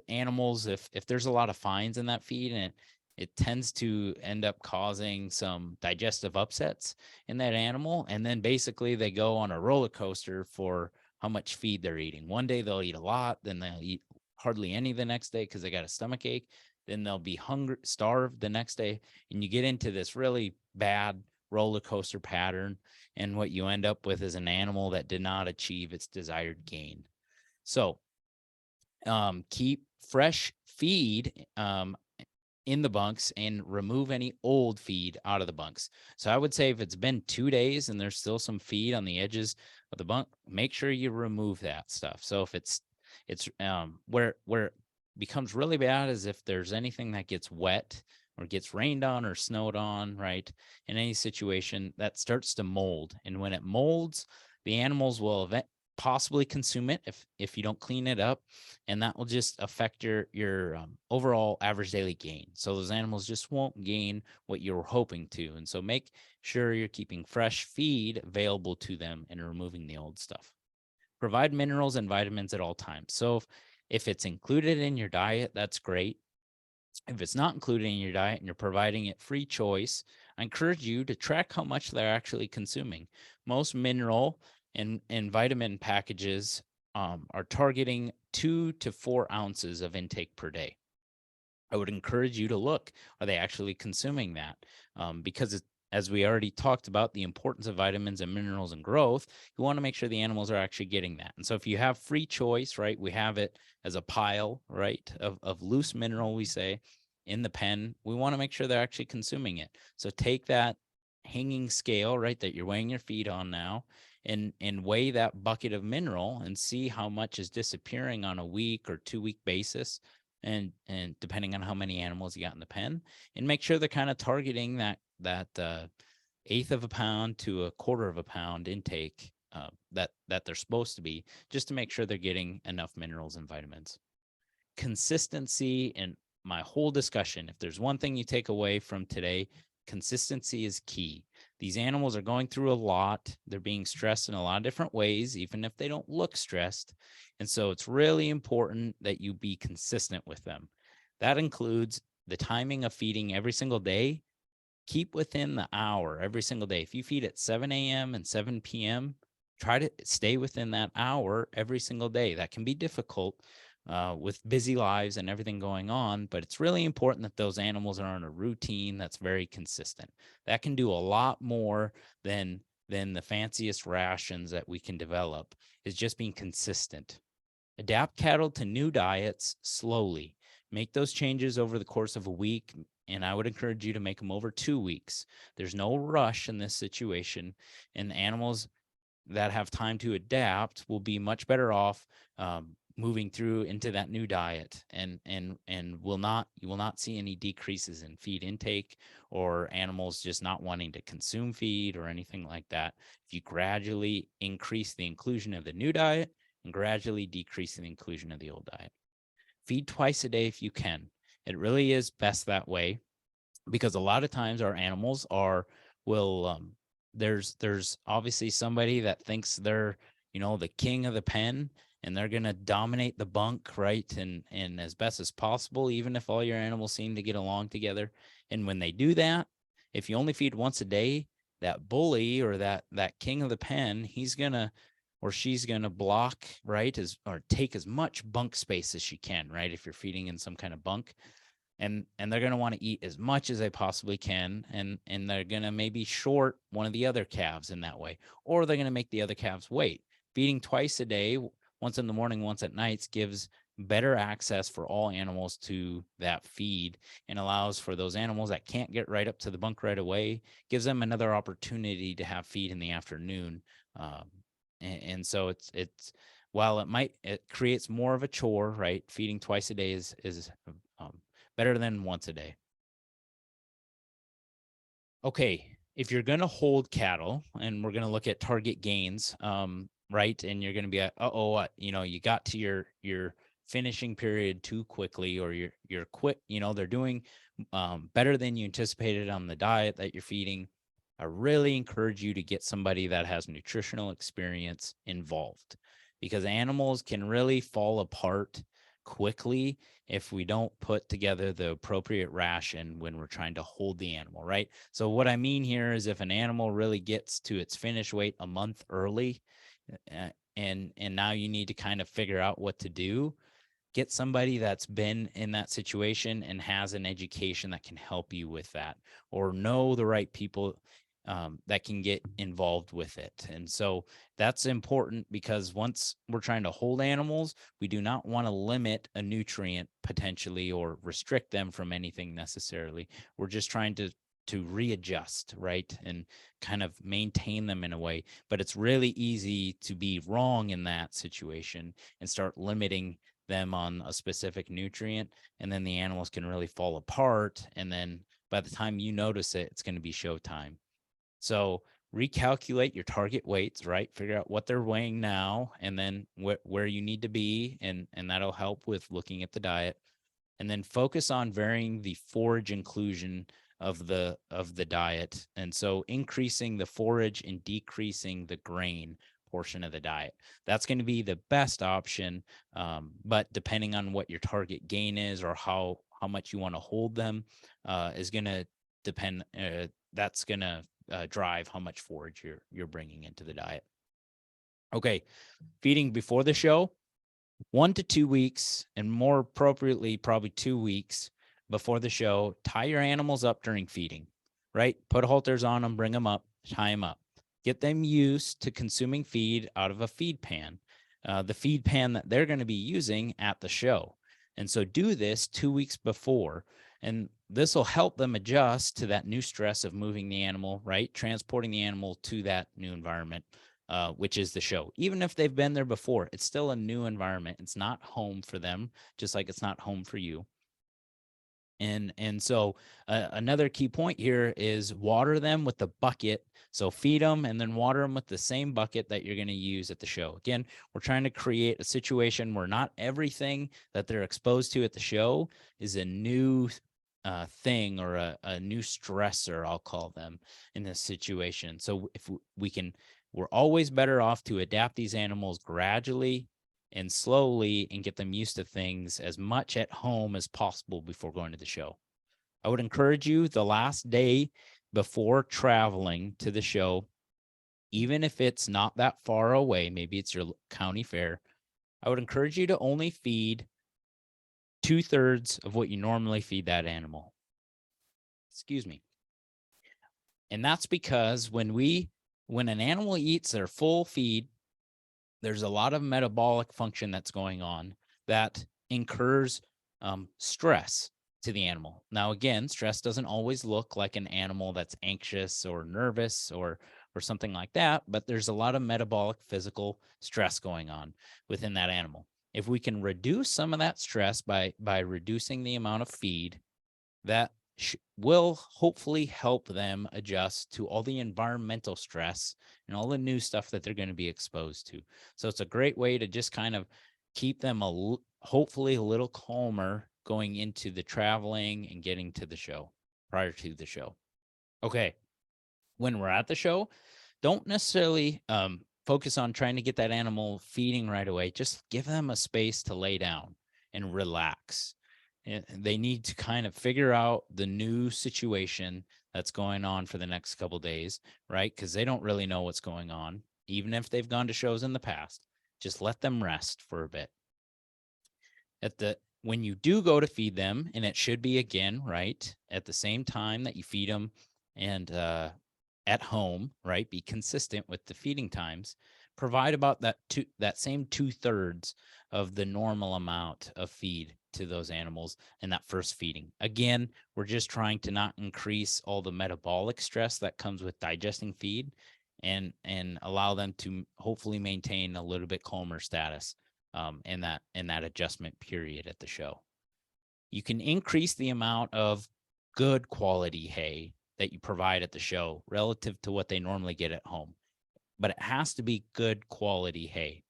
animals, if there's a lot of fines in that feed, and it tends to end up causing some digestive upsets in that animal. And then basically they go on a roller coaster for how much feed they're eating. One day they'll eat a lot, then they'll eat hardly any the next day because they got a stomach ache. Then they'll be hungry, starved the next day. And you get into this really bad roller coaster pattern. And what you end up with is an animal that did not achieve its desired gain. So keep fresh feed in the bunks and remove any old feed out of the bunks. So I would say if it's been 2 days and there's still some feed on the edges of the bunk, make sure you remove that stuff. So if it's where it becomes really bad is if there's anything that gets wet or gets rained on or snowed on, right? In any situation that starts to mold. And when it molds, the animals will possibly consume it if you don't clean it up, and that will just affect your overall average daily gain. So those animals just won't gain what you were hoping to. And so make sure you're keeping fresh feed available to them and removing the old stuff. Provide minerals and vitamins at all times. So if it's included in your diet, that's great. If it's not included in your diet and you're providing it free choice, I encourage you to track how much they're actually consuming. Most mineral and vitamin packages are targeting 2 to 4 ounces of intake per day. I would encourage you to look, are they actually consuming that? Because as we already talked about, the importance of vitamins and minerals and growth, you want to make sure the animals are actually getting that. And so if you have free choice, right, we have it as a pile, right, of loose mineral, we say, in the pen, we want to make sure they're actually consuming it. So take that hanging scale, right, that you're weighing your feed on now, and weigh that bucket of mineral and see how much is disappearing on a week or 2 week basis, and depending on how many animals you got in the pen, and make sure they're kind of targeting that eighth of a pound to a quarter of a pound intake, that they're supposed to be, just to make sure they're getting enough minerals and vitamins. Consistency in my whole discussion, if there's one thing you take away from today, consistency is key. These animals are going through a lot. They're being stressed in a lot of different ways, even if they don't look stressed. And so it's really important that you be consistent with them. That includes the timing of feeding every single day. Keep within the hour every single day. If you feed at 7 a.m. and 7 p.m., try to stay within that hour every single day. That can be difficult with busy lives and everything going on, but it's really important that those animals are on a routine that's very consistent. That can do a lot more than the fanciest rations that we can develop, is just being consistent. Adapt cattle to new diets slowly. Make those changes over the course of a week, and I would encourage you to make them over 2 weeks. There's no rush in this situation, and animals that have time to adapt will be much better off moving through into that new diet, and you will not see any decreases in feed intake or animals just not wanting to consume feed or anything like that. If you gradually increase the inclusion of the new diet and gradually decrease the inclusion of the old diet. Feed twice a day if you can. It really is best that way, because a lot of times our animals there's obviously somebody that thinks they're, the king of the pen, and they're going to dominate the bunk, right? And as best as possible, even if all your animals seem to get along together. And when they do that, if you only feed once a day, that bully or that king of the pen, he's going to, or she's going to block, right, or take as much bunk space as she can, right? If you're feeding in some kind of bunk, and they're going to want to eat as much as they possibly can, and they're going to maybe short one of the other calves in that way, or they're going to make the other calves wait. Feeding twice a day, once in the morning, once at nights, gives better access for all animals to that feed, and allows for those animals that can't get right up to the bunk right away, gives them another opportunity to have feed in the afternoon. And so it's while it creates more of a chore, right? Feeding twice a day is better than once a day. Okay, if you're going to hold cattle, and we're going to look at target gains, right? And you're going to be at, what, you got to your finishing period too quickly, or you're quit, they're doing better than you anticipated on the diet that you're feeding. I really encourage you to get somebody that has nutritional experience involved, because animals can really fall apart quickly if we don't put together the appropriate ration when we're trying to hold the animal, right? So what I mean here is, if an animal really gets to its finish weight a month early, and now you need to kind of figure out what to do, get somebody that's been in that situation and has an education that can help you with that, or know the right people that can get involved with it. And so that's important, because once we're trying to hold animals, we do not want to limit a nutrient potentially or restrict them from anything necessarily. We're just trying to readjust, right? And kind of maintain them in a way. But it's really easy to be wrong in that situation and start limiting them on a specific nutrient, and then the animals can really fall apart. And then by the time you notice it, it's going to be showtime. So recalculate your target weights, right? Figure out what they're weighing now, and then where you need to be, and that'll help with looking at the diet. And then focus on varying the forage inclusion of the diet, and so increasing the forage and decreasing the grain portion of the diet. That's going to be the best option, but depending on what your target gain is, or how much you want to hold them, is going to depend. That's going to drive how much forage you're bringing into the diet. Okay, feeding before the show, 1 to 2 weeks, and more appropriately, probably 2 weeks before the show. Tie your animals up during feeding, right? Put halters on them, bring them up, tie them up. Get them used to consuming feed out of a feed pan, the feed pan that they're going to be using at the show. And so do this 2 weeks before, and this will help them adjust to that new stress of moving the animal, right? Transporting the animal to that new environment, which is the show. Even if they've been there before, it's still a new environment. It's not home for them, just like it's not home for you. And so another key point here is water them with the bucket. So feed them and then water them with the same bucket that you're going to use at the show. Again, we're trying to create a situation where not everything that they're exposed to at the show is a new thing or a new stressor, I'll call them, in this situation. So if we can, we're always better off to adapt these animals gradually and slowly and get them used to things as much at home as possible before going to the show. I would encourage you the last day before traveling to the show, even if it's not that far away, maybe it's your county fair, I would encourage you to only feed 2/3 of what you normally feed that animal. Excuse me. And that's because when an animal eats their full feed, there's a lot of metabolic function that's going on that incurs stress to the animal. Now, again, stress doesn't always look like an animal that's anxious or nervous or something like that, but there's a lot of metabolic physical stress going on within that animal. If we can reduce some of that stress by reducing the amount of feed, that will hopefully help them adjust to all the environmental stress and all the new stuff that they're going to be exposed to. So it's a great way to just kind of keep them hopefully a little calmer going into the traveling and getting to the show prior to the show. Okay. When we're at the show, don't necessarily focus on trying to get that animal feeding right away. Just give them a space to lay down and relax. They need to kind of figure out the new situation that's going on for the next couple of days, right? Because they don't really know what's going on, even if they've gone to shows in the past. Just let them rest for a bit. When you do go to feed them, and it should be again, right, at the same time that you feed them and at home, right? Be consistent with the feeding times. Provide about that same 2/3 of the normal amount of feed to those animals in that first feeding. Again, we're just trying to not increase all the metabolic stress that comes with digesting feed and allow them to hopefully maintain a little bit calmer status in that adjustment period at the show. You can increase the amount of good quality hay that you provide at the show relative to what they normally get at home, but it has to be good quality hay.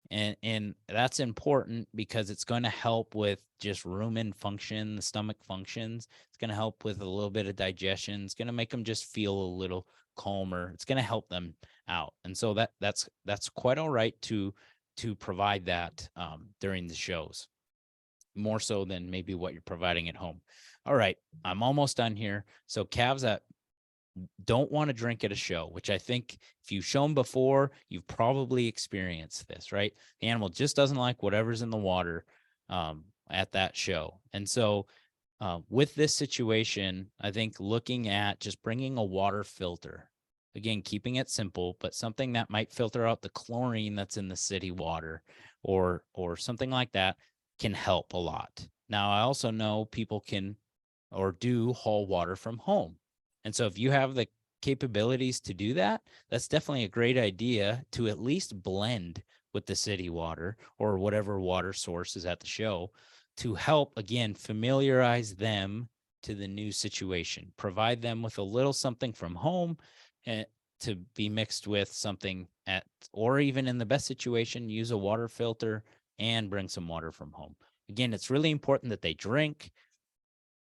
And that's important because it's going to help with just rumen function, the stomach functions. It's going to help with a little bit of digestion. It's going to make them just feel a little calmer. It's going to help them out. And so that's quite all right to provide that during the shows, more so than maybe what you're providing at home. All right, I'm almost done here. So calves that don't want to drink at a show, which I think if you've shown before, you've probably experienced this, right? The animal just doesn't like whatever's in the water at that show. And so with this situation, I think looking at just bringing a water filter, again, keeping it simple, but something that might filter out the chlorine that's in the city water or something like that can help a lot. Now, I also know people can or do haul water from home. And so if you have the capabilities to do that, that's definitely a great idea to at least blend with the city water or whatever water source is at the show to help, again, familiarize them to the new situation. Provide them with a little something from home to be mixed with something or even in the best situation, use a water filter and bring some water from home. Again, it's really important that they drink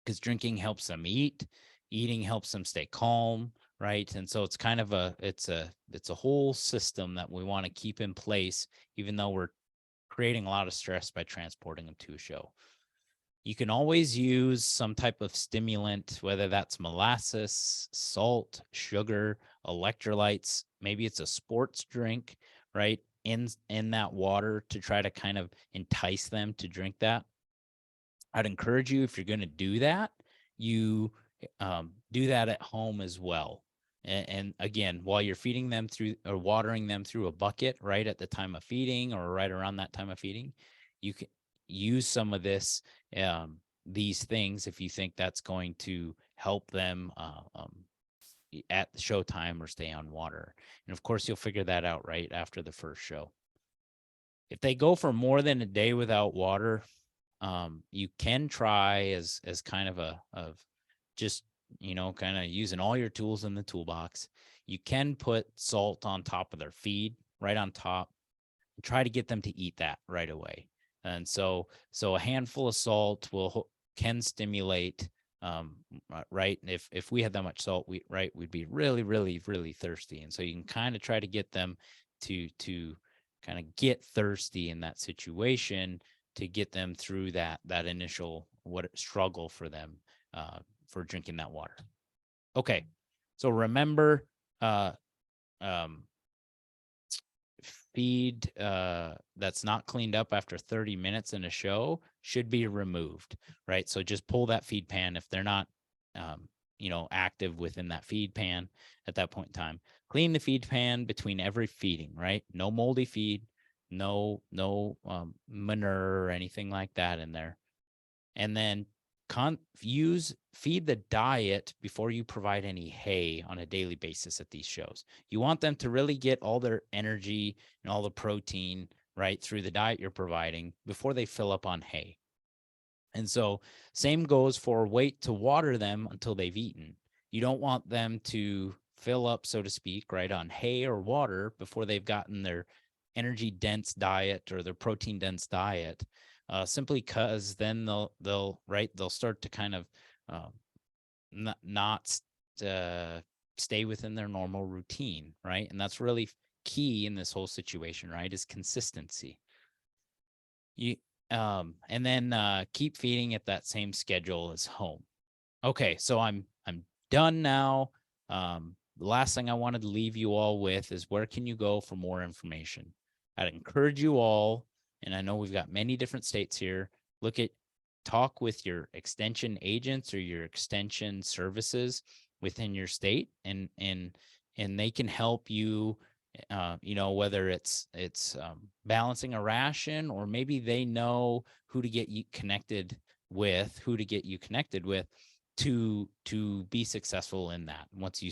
because drinking helps them eat. Eating helps them stay calm, right? And so it's kind of it's a whole system that we want to keep in place, even though we're creating a lot of stress by transporting them to a show. You can always use some type of stimulant, whether that's molasses, salt, sugar, electrolytes. Maybe it's a sports drink, right, in that water to try to kind of entice them to drink that. I'd encourage you, if you're going to do that, you do that at home as well. And again, while you're feeding them through or watering them through a bucket, right at the time of feeding or right around that time of feeding, you can use some of these things if you think that's going to help them at the show time or stay on water. And of course, you'll figure that out right after the first show. If they go for more than a day without water, you can try as kind of of just, kind of using all your tools in the toolbox. You can put salt on top of their feed, right on top, and try to get them to eat that right away. And so a handful of salt can stimulate, right. If we had that much salt, we'd be really, really, really thirsty. And so you can kind of try to get them to kind of get thirsty in that situation, to get them through that initial struggle for them for drinking that water. Okay, so remember, feed that's not cleaned up after 30 minutes in a show should be removed, right? So just pull that feed pan if they're not active within that feed pan at that point in time. Clean the feed pan between every feeding, right? No moldy feed, no manure or anything like that in there. And then feed the diet before you provide any hay on a daily basis at these shows. You want them to really get all their energy and all the protein right through the diet you're providing before they fill up on hay. And so same goes for wait to water them until they've eaten. You don't want them to fill up, so to speak, right, on hay or water before they've gotten their energy dense diet or their protein dense diet, simply because then they'll start to kind of not stay within their normal routine, right? And that's really key in this whole situation, right, is consistency. And then keep feeding at that same schedule as home. Okay, so I'm done now. The last thing I wanted to leave you all with is, where can you go for more information? I'd encourage you all, and I know we've got many different states here, talk with your extension agents or your extension services within your state, and they can help you, whether it's balancing a ration, or maybe they know who to get you connected with to be successful in that. Once you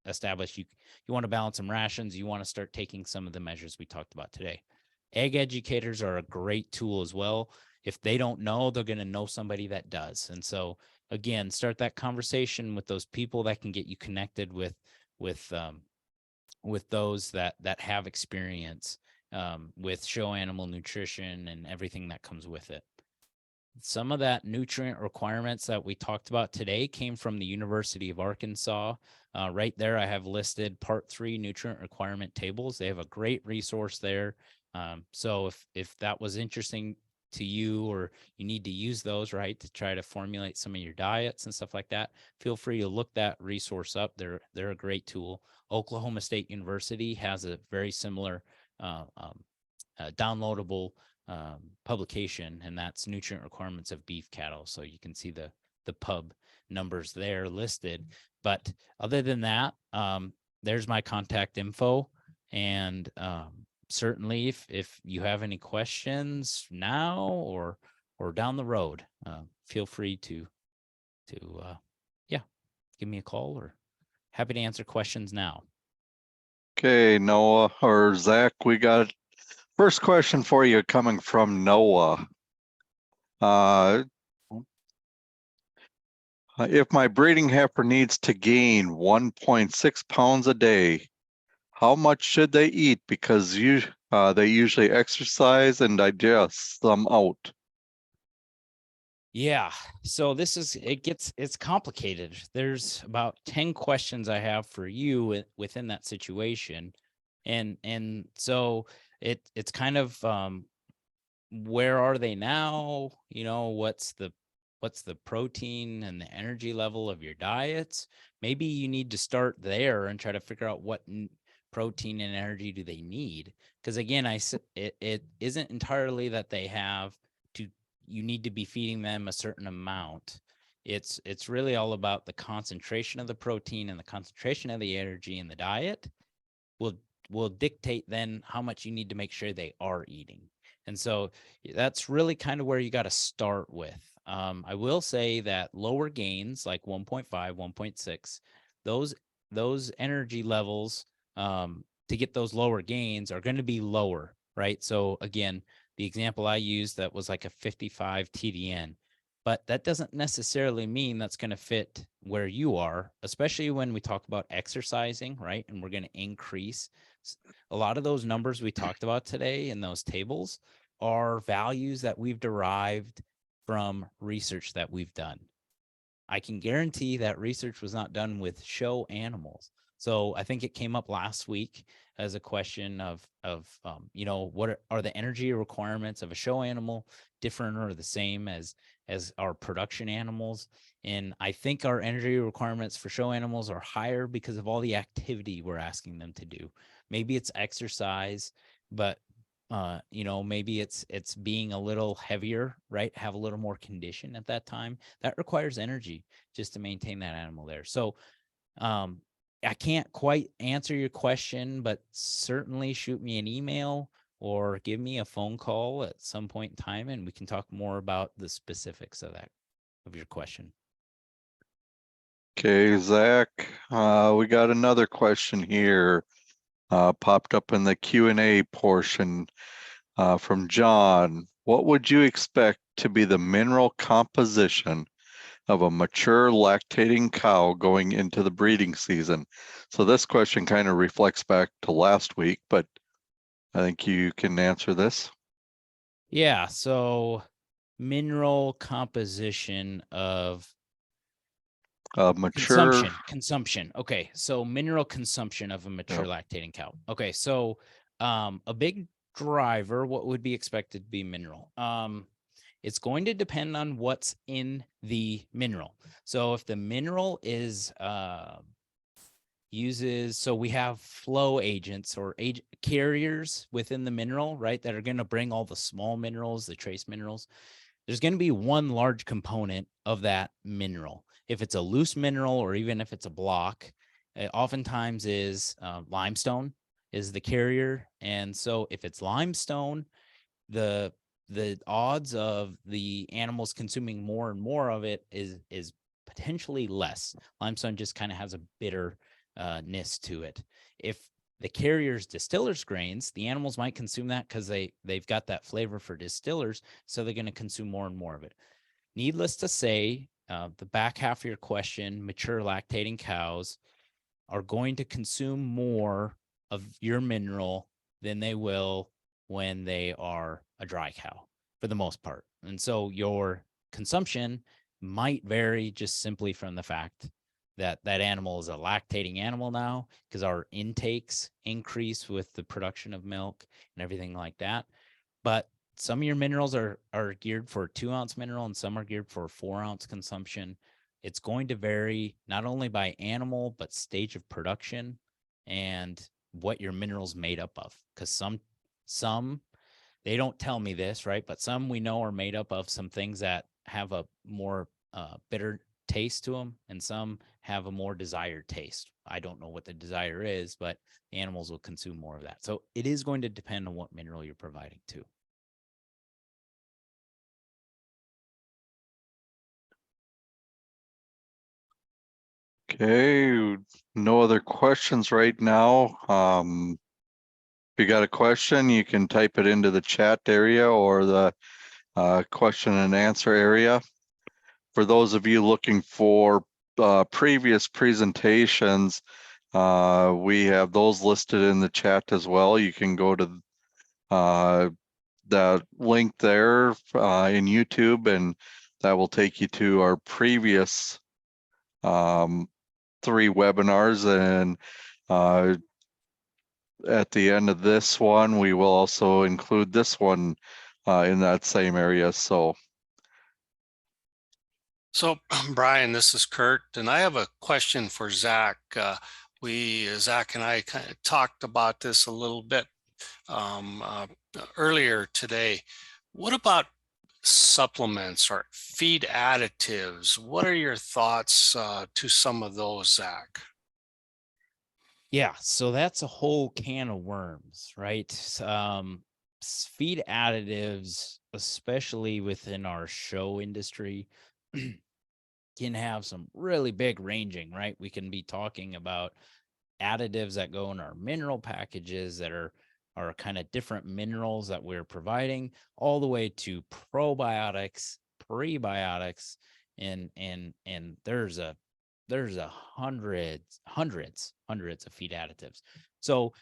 establish you want to balance some rations, you want to start taking some of the measures we talked about today. Ag educators are a great tool as well. If they don't know, they're going to know somebody that does. And so again, start that conversation with those people that can get you connected with those that have experience with show animal nutrition and everything that comes with it. Some of that nutrient requirements that we talked about today came from the University of Arkansas. Right there, I have listed Part 3 nutrient requirement tables. They have a great resource there. So if that was interesting to you, or you need to use those, right, to try to formulate some of your diets and stuff like that, feel free to look that resource up. They're a great tool. Oklahoma State University has a very similar downloadable publication, and that's Nutrient Requirements of Beef Cattle. So you can see the pub numbers there listed. But other than that, there's my contact info. And certainly if you have any questions now or down the road, feel free to give me a call, or happy to answer questions now. Okay, Noah or Zach, we got first question for you coming from Noah. If my breeding heifer needs to gain 1.6 pounds a day, how much should they eat? Because they usually exercise and digest them out. Yeah. So it's complicated. There's about 10 questions I have for you within that situation. And so it's kind of, where are they now? What's the protein and the energy level of your diets? Maybe you need to start there and try to figure out protein and energy do they need? Because again, it isn't entirely that they have to, you need to be feeding them a certain amount. It's really all about the concentration of the protein and the concentration of the energy in the diet will dictate then how much you need to make sure they are eating. And so that's really kind of where you got to start with. I will say that lower gains like 1.5, 1.6, those energy levels to get those lower gains are going to be lower, right? So again, the example I used that was like a 55 TDN, but that doesn't necessarily mean that's going to fit where you are, especially when we talk about exercising, right? And we're going to increase. A lot of those numbers we talked about today in those tables are values that we've derived from research that we've done. I can guarantee that research was not done with show animals. So I think it came up last week as a question of what are the energy requirements of a show animal different or the same as our production animals? And I think our energy requirements for show animals are higher because of all the activity we're asking them to do. Maybe it's exercise, but maybe it's being a little heavier, right? Have a little more condition at that time. That requires energy just to maintain that animal there. So I can't quite answer your question, but certainly shoot me an email or give me a phone call at some point in time, and we can talk more about the specifics of your question. Okay, Zach, we got another question here, popped up in the Q&A portion from John. What would you expect to be the mineral composition of a mature lactating cow going into the breeding season? So this question kind of reflects back to last week, but I think you can answer this. Yeah, so mineral composition of Mature. consumption. Okay, so mineral consumption of a mature lactating cow. Okay, so a big driver, what would be expected to be mineral? It's going to depend on what's in the mineral. So if the mineral is so we have flow agents or carriers within the mineral, right, that are going to bring all the small minerals, the trace minerals. There's going to be one large component of that mineral. If it's a loose mineral or even if it's a block, it oftentimes is limestone is the carrier. And so if it's limestone, the odds of the animals consuming more and more of it is potentially less. Limestone just kind of has a bitterness to it. If the carrier's distillers grains, the animals might consume that because they've got that flavor for distillers, so they're going to consume more and more of it. Needless to say, the back half of your question, mature lactating cows are going to consume more of your mineral than they will when they are a dry cow, for the most part. And so your consumption might vary just simply from the fact that animal is a lactating animal now, because our intakes increase with the production of milk and everything like that. But some of your minerals are geared for 2-ounce mineral and some are geared for 4-ounce consumption. It's going to vary not only by animal, but stage of production and what your mineral's made up of. Because some, they don't tell me this, right? But some we know are made up of some things that have a more bitter taste to them, and some have a more desired taste. I don't know what the desire is, but the animals will consume more of that. So it is going to depend on what mineral you're providing to. Okay, no other questions right now. If you got a question, you can type it into the chat area or the question and answer area. For those of you looking for previous presentations, we have those listed in the chat as well. You can go to that link there in YouTube, and that will take you to our previous 3 webinars. And at the end of this one, we will also include this one in that same area. So Brian, this is Kurt, and I have a question for Zach. Zach and I kind of talked about this a little bit earlier today. What about supplements or feed additives? What are your thoughts to some of those, Zach? Yeah, so that's a whole can of worms, right? Feed additives, especially within our show industry, can have some really big ranging, right? We can be talking about additives that go in our mineral packages that are kind of different minerals that we're providing, all the way to probiotics, prebiotics, and there's a hundreds of feed additives. So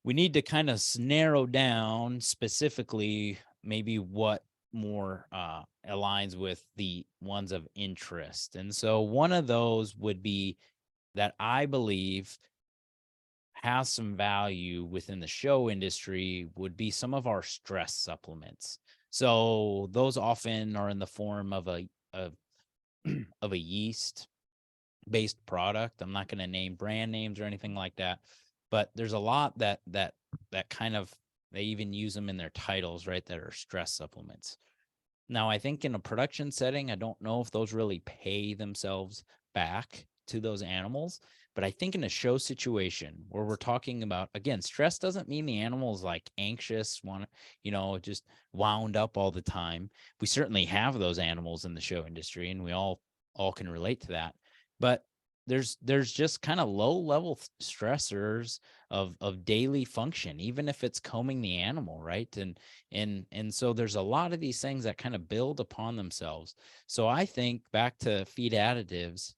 we need to kind of narrow down specifically maybe what more aligns with the ones of interest. And so one of those would be that I believe has some value within the show industry would be some of our stress supplements. So those often are in the form of of a yeast based product. I'm not going to name brand names or anything like that, but there's a lot that kind of, they even use them in their titles, right? That are stress supplements. Now, I think in a production setting, I don't know if those really pay themselves back to those animals, but I think in a show situation where we're talking about, again, stress doesn't mean the animal is like anxious, just wound up all the time. We certainly have those animals in the show industry, and we all can relate to that. But there's just kind of low level stressors of daily function, even if it's combing the animal, right? And so there's a lot of these things that kind of build upon themselves. So I think back to feed additives,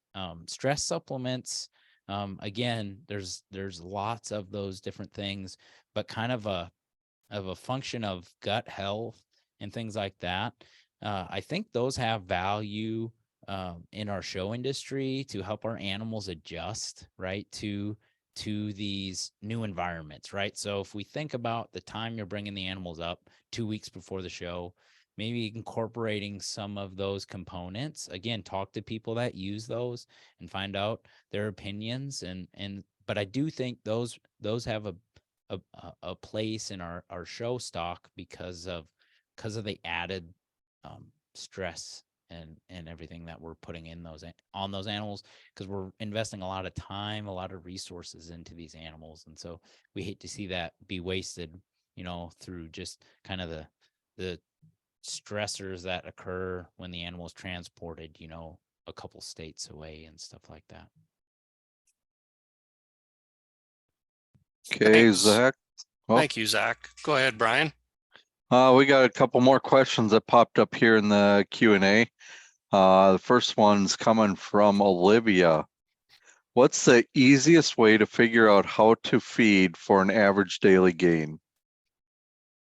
stress supplements, again, there's lots of those different things, but kind of a function of gut health and things like that. I think those have value in our show industry to help our animals adjust, right, to these new environments, right? So if we think about the time you're bringing the animals up 2 weeks before the show, maybe incorporating some of those components, again, talk to people that use those and find out their opinions. But I do think those have a place in our show stock because of the added stress and everything that we're putting in on those animals, because we're investing a lot of time, a lot of resources into these animals. And so we hate to see that be wasted, through just kind of the stressors that occur when the animal is transported, a couple states away and stuff like that. Okay, Thanks. Zach. Oh. Thank you, Zach. Go ahead, Brian. We got a couple more questions that popped up here in the Q&A. The first one's coming from Olivia. What's the easiest way to figure out how to feed for an average daily gain?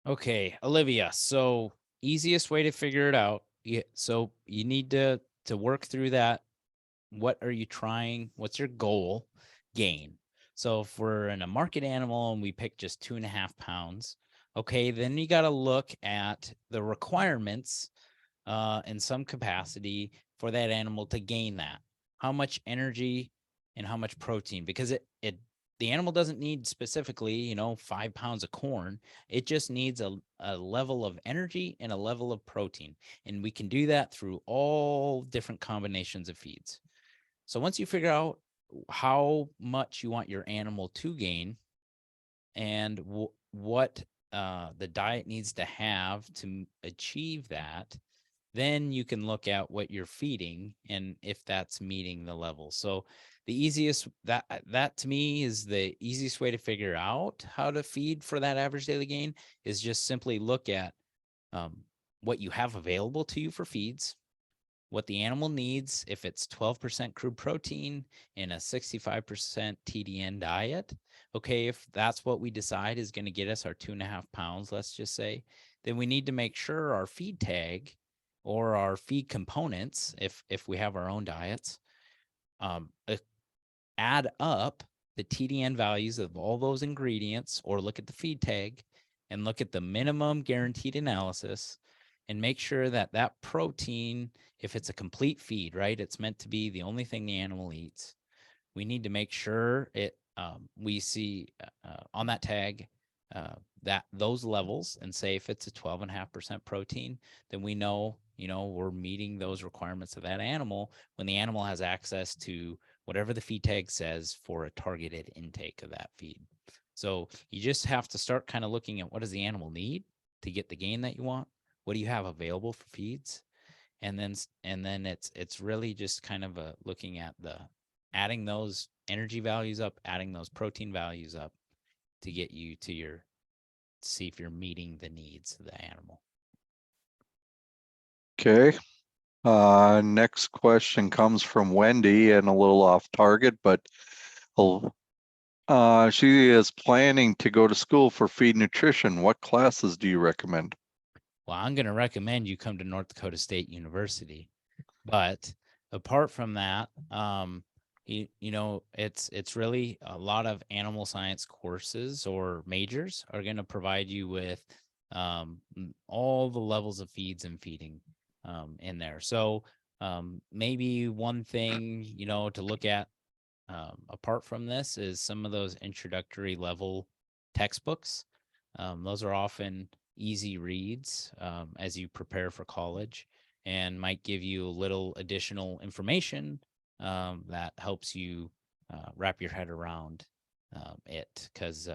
Okay, Olivia. So easiest way to figure it out. So you need to work through that. What are you trying? What's your goal? Gain. So if we're in a market animal and we pick just 2.5 pounds, okay, then you got to look at the requirements in some capacity for that animal to gain that. How much energy and how much protein, because the animal doesn't need specifically, 5 pounds of corn. It just needs a level of energy and a level of protein. And we can do that through all different combinations of feeds. So once you figure out how much you want your animal to gain and what the diet needs to have to achieve that, then you can look at what you're feeding and if that's meeting the level. So the easiest, that to me is the easiest way to figure out how to feed for that average daily gain, is just simply look at what you have available to you for feeds, what the animal needs. If it's 12% crude protein in a 65% TDN diet, okay, if that's what we decide is going to get us our 2.5 pounds, let's just say, then we need to make sure our feed tag or our feed components, if we have our own diets, add up the TDN values of all those ingredients, or look at the feed tag and look at the minimum guaranteed analysis and make sure that that protein, if it's a complete feed, right, it's meant to be the only thing the animal eats. We need to make sure it we see on that tag that those levels, and say if it's a 12.5% protein, then we know, we're meeting those requirements of that animal when the animal has access to whatever the feed tag says for a targeted intake of that feed. So you just have to start kind of looking at what does the animal need to get the gain that you want? What do you have available for feeds? And then it's really just kind of looking at adding those energy values up, adding those protein values up to get you to see if you're meeting the needs of the animal. Okay. Next question comes from Wendy, and a little off target, but she is planning to go to school for feed nutrition. What classes do you recommend? Well, I'm going to recommend you come to North Dakota State University, but apart from that, it's really a lot of animal science courses or majors are going to provide you with all the levels of feeds and feeding in there. So maybe one thing, to look at apart from this is some of those introductory level textbooks. Those are often easy reads as you prepare for college, and might give you a little additional information that helps you wrap your head around it, because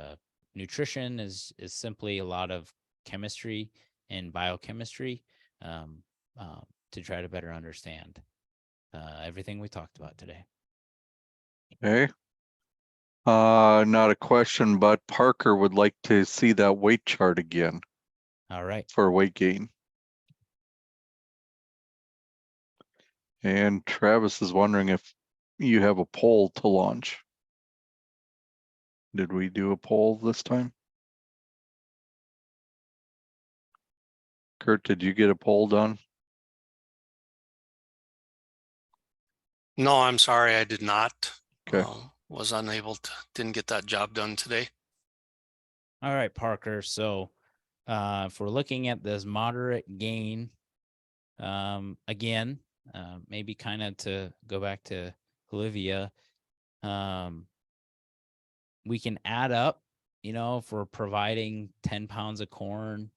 nutrition is simply a lot of chemistry and biochemistry to try to better understand everything we talked about today. Okay. Not a question, but Parker would like to see that weight chart again All right. for weight gain. And Travis is wondering if you have a poll to launch. Did we do a poll this time? Kurt, did you get a poll done? No, I'm sorry, I did not. Okay. Was unable to, didn't get that job done today. All right, Parker. So if we're looking at this moderate gain, again, maybe kind of to go back to Olivia, we can add up, if we're providing 10 pounds of corn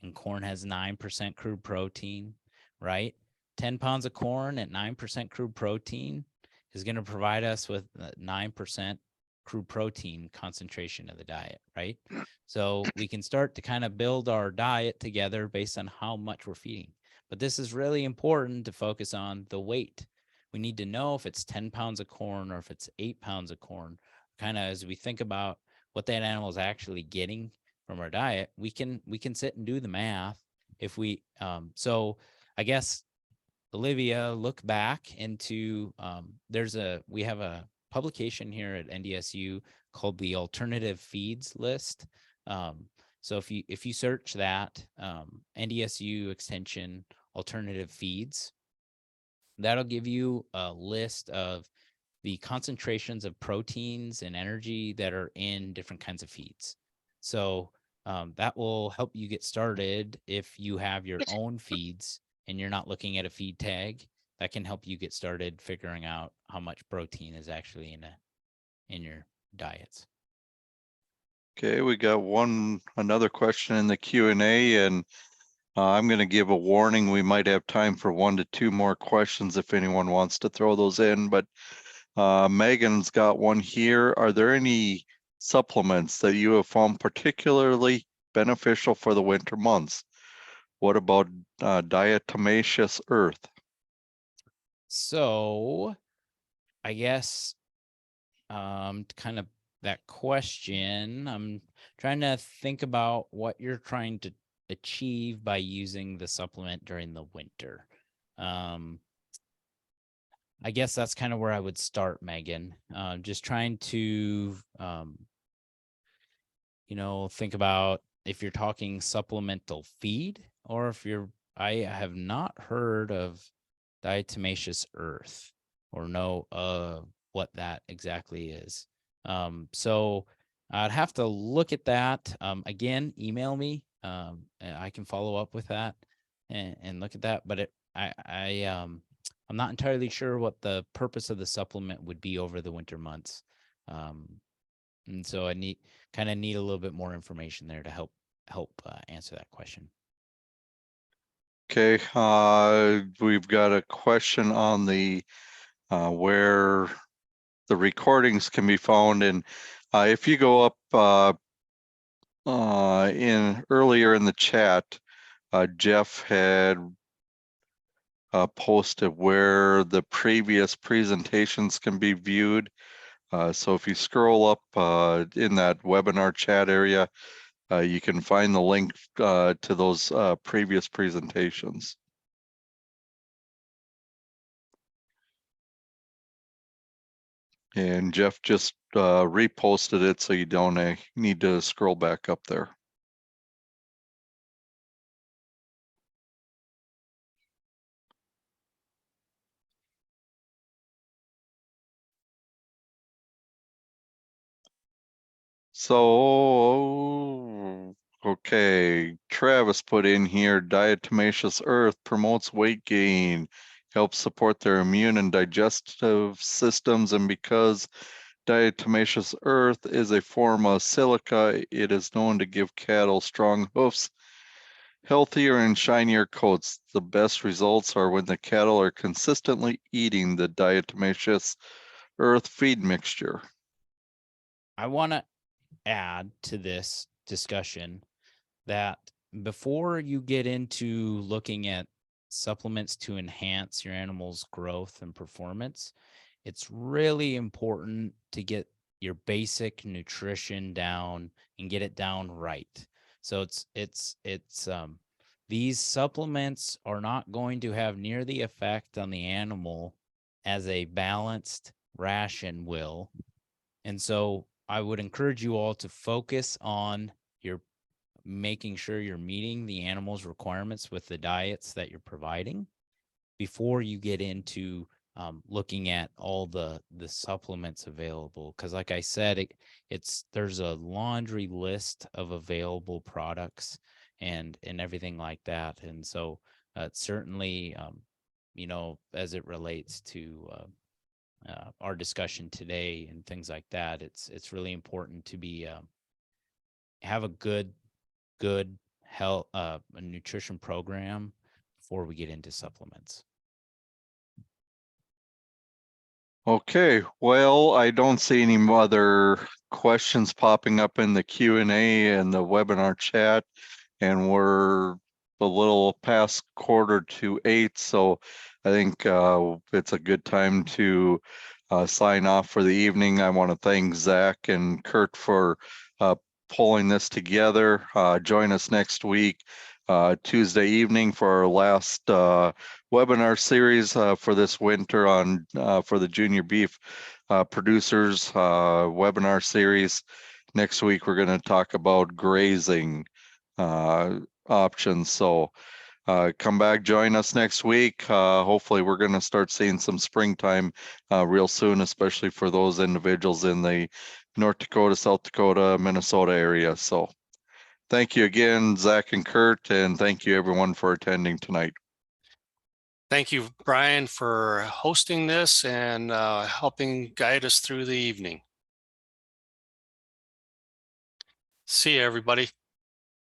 and corn has 9% crude protein, right? 10 pounds of corn at 9% crude protein is going to provide us with 9% crude protein concentration of the diet, right? So we can start to kind of build our diet together based on how much we're feeding. But this is really important to focus on the weight. We need to know if it's 10 pounds of corn or if it's 8 pounds of corn. Kind of as we think about what that animal is actually getting from our diet, we can sit and do the math. If we so I guess, Olivia, look back into we have a publication here at NDSU called the Alternative Feeds List. So if you search that NDSU extension Alternative Feeds, that'll give you a list of the concentrations of proteins and energy that are in different kinds of feeds. So that will help you get started if you have your own feeds and you're not looking at a feed tag. That can help you get started figuring out how much protein is actually in your diets. Okay, we got another question in the Q&A, and I'm going to give a warning. We might have time for 1 to 2 more questions if anyone wants to throw those in, but Megan's got one here. Are there any supplements that you have found particularly beneficial for the winter months? What about diatomaceous earth? So I guess kind of that question, I'm trying to think about what you're trying to achieve by using the supplement during the winter. I guess that's kind of where I would start, Megan. Just trying to, think about if you're talking supplemental feed, or if I have not heard of diatomaceous earth or know what that exactly is. So I'd have to look at that. Again, email me. And I can follow up with that and look at that. But I'm not entirely sure what the purpose of the supplement would be over the winter months. And so I need a little bit more information there to help answer that question. Okay, we've got a question on the where the recordings can be found, and if you go up in earlier in the chat, Jeff had posted where the previous presentations can be viewed. So if you scroll up in that webinar chat area, you can find the link to those previous presentations. And Jeff just reposted it, so you don't need to scroll back up there. So, okay, Travis put in here, diatomaceous earth promotes weight gain, helps support their immune and digestive systems, and because diatomaceous earth is a form of silica, it is known to give cattle strong hoofs, healthier and shinier coats. The best results are when the cattle are consistently eating the diatomaceous earth feed mixture. I want to add to this discussion that before you get into looking at supplements to enhance your animal's growth and performance, it's really important to get your basic nutrition down and get it down right. So these supplements are not going to have near the effect on the animal as a balanced ration will. And so I would encourage you all to focus on your making sure you're meeting the animal's requirements with the diets that you're providing before you get into looking at all the supplements available. Because like I said, there's a laundry list of available products and everything like that. And so certainly, as it relates to our discussion today and things like that, it's really important to be have a good health a nutrition program before we get into supplements. Okay, well, I don't see any other questions popping up in the Q&A and the webinar chat, and we're a little past 7:45, so I think it's a good time to sign off for the evening. I want to thank Zach and Kurt for pulling this together. Join us next week, Tuesday evening, for our last webinar series for this winter on for the Junior Beef Producers webinar series. Next week, we're going to talk about grazing options. So come back, join us next week. Hopefully we're going to start seeing some springtime real soon, especially for those individuals in the North Dakota, South Dakota, Minnesota area. So thank you again, Zach and Kurt, and thank you everyone for attending tonight. Thank you, Brian, for hosting this and helping guide us through the evening. See you, everybody.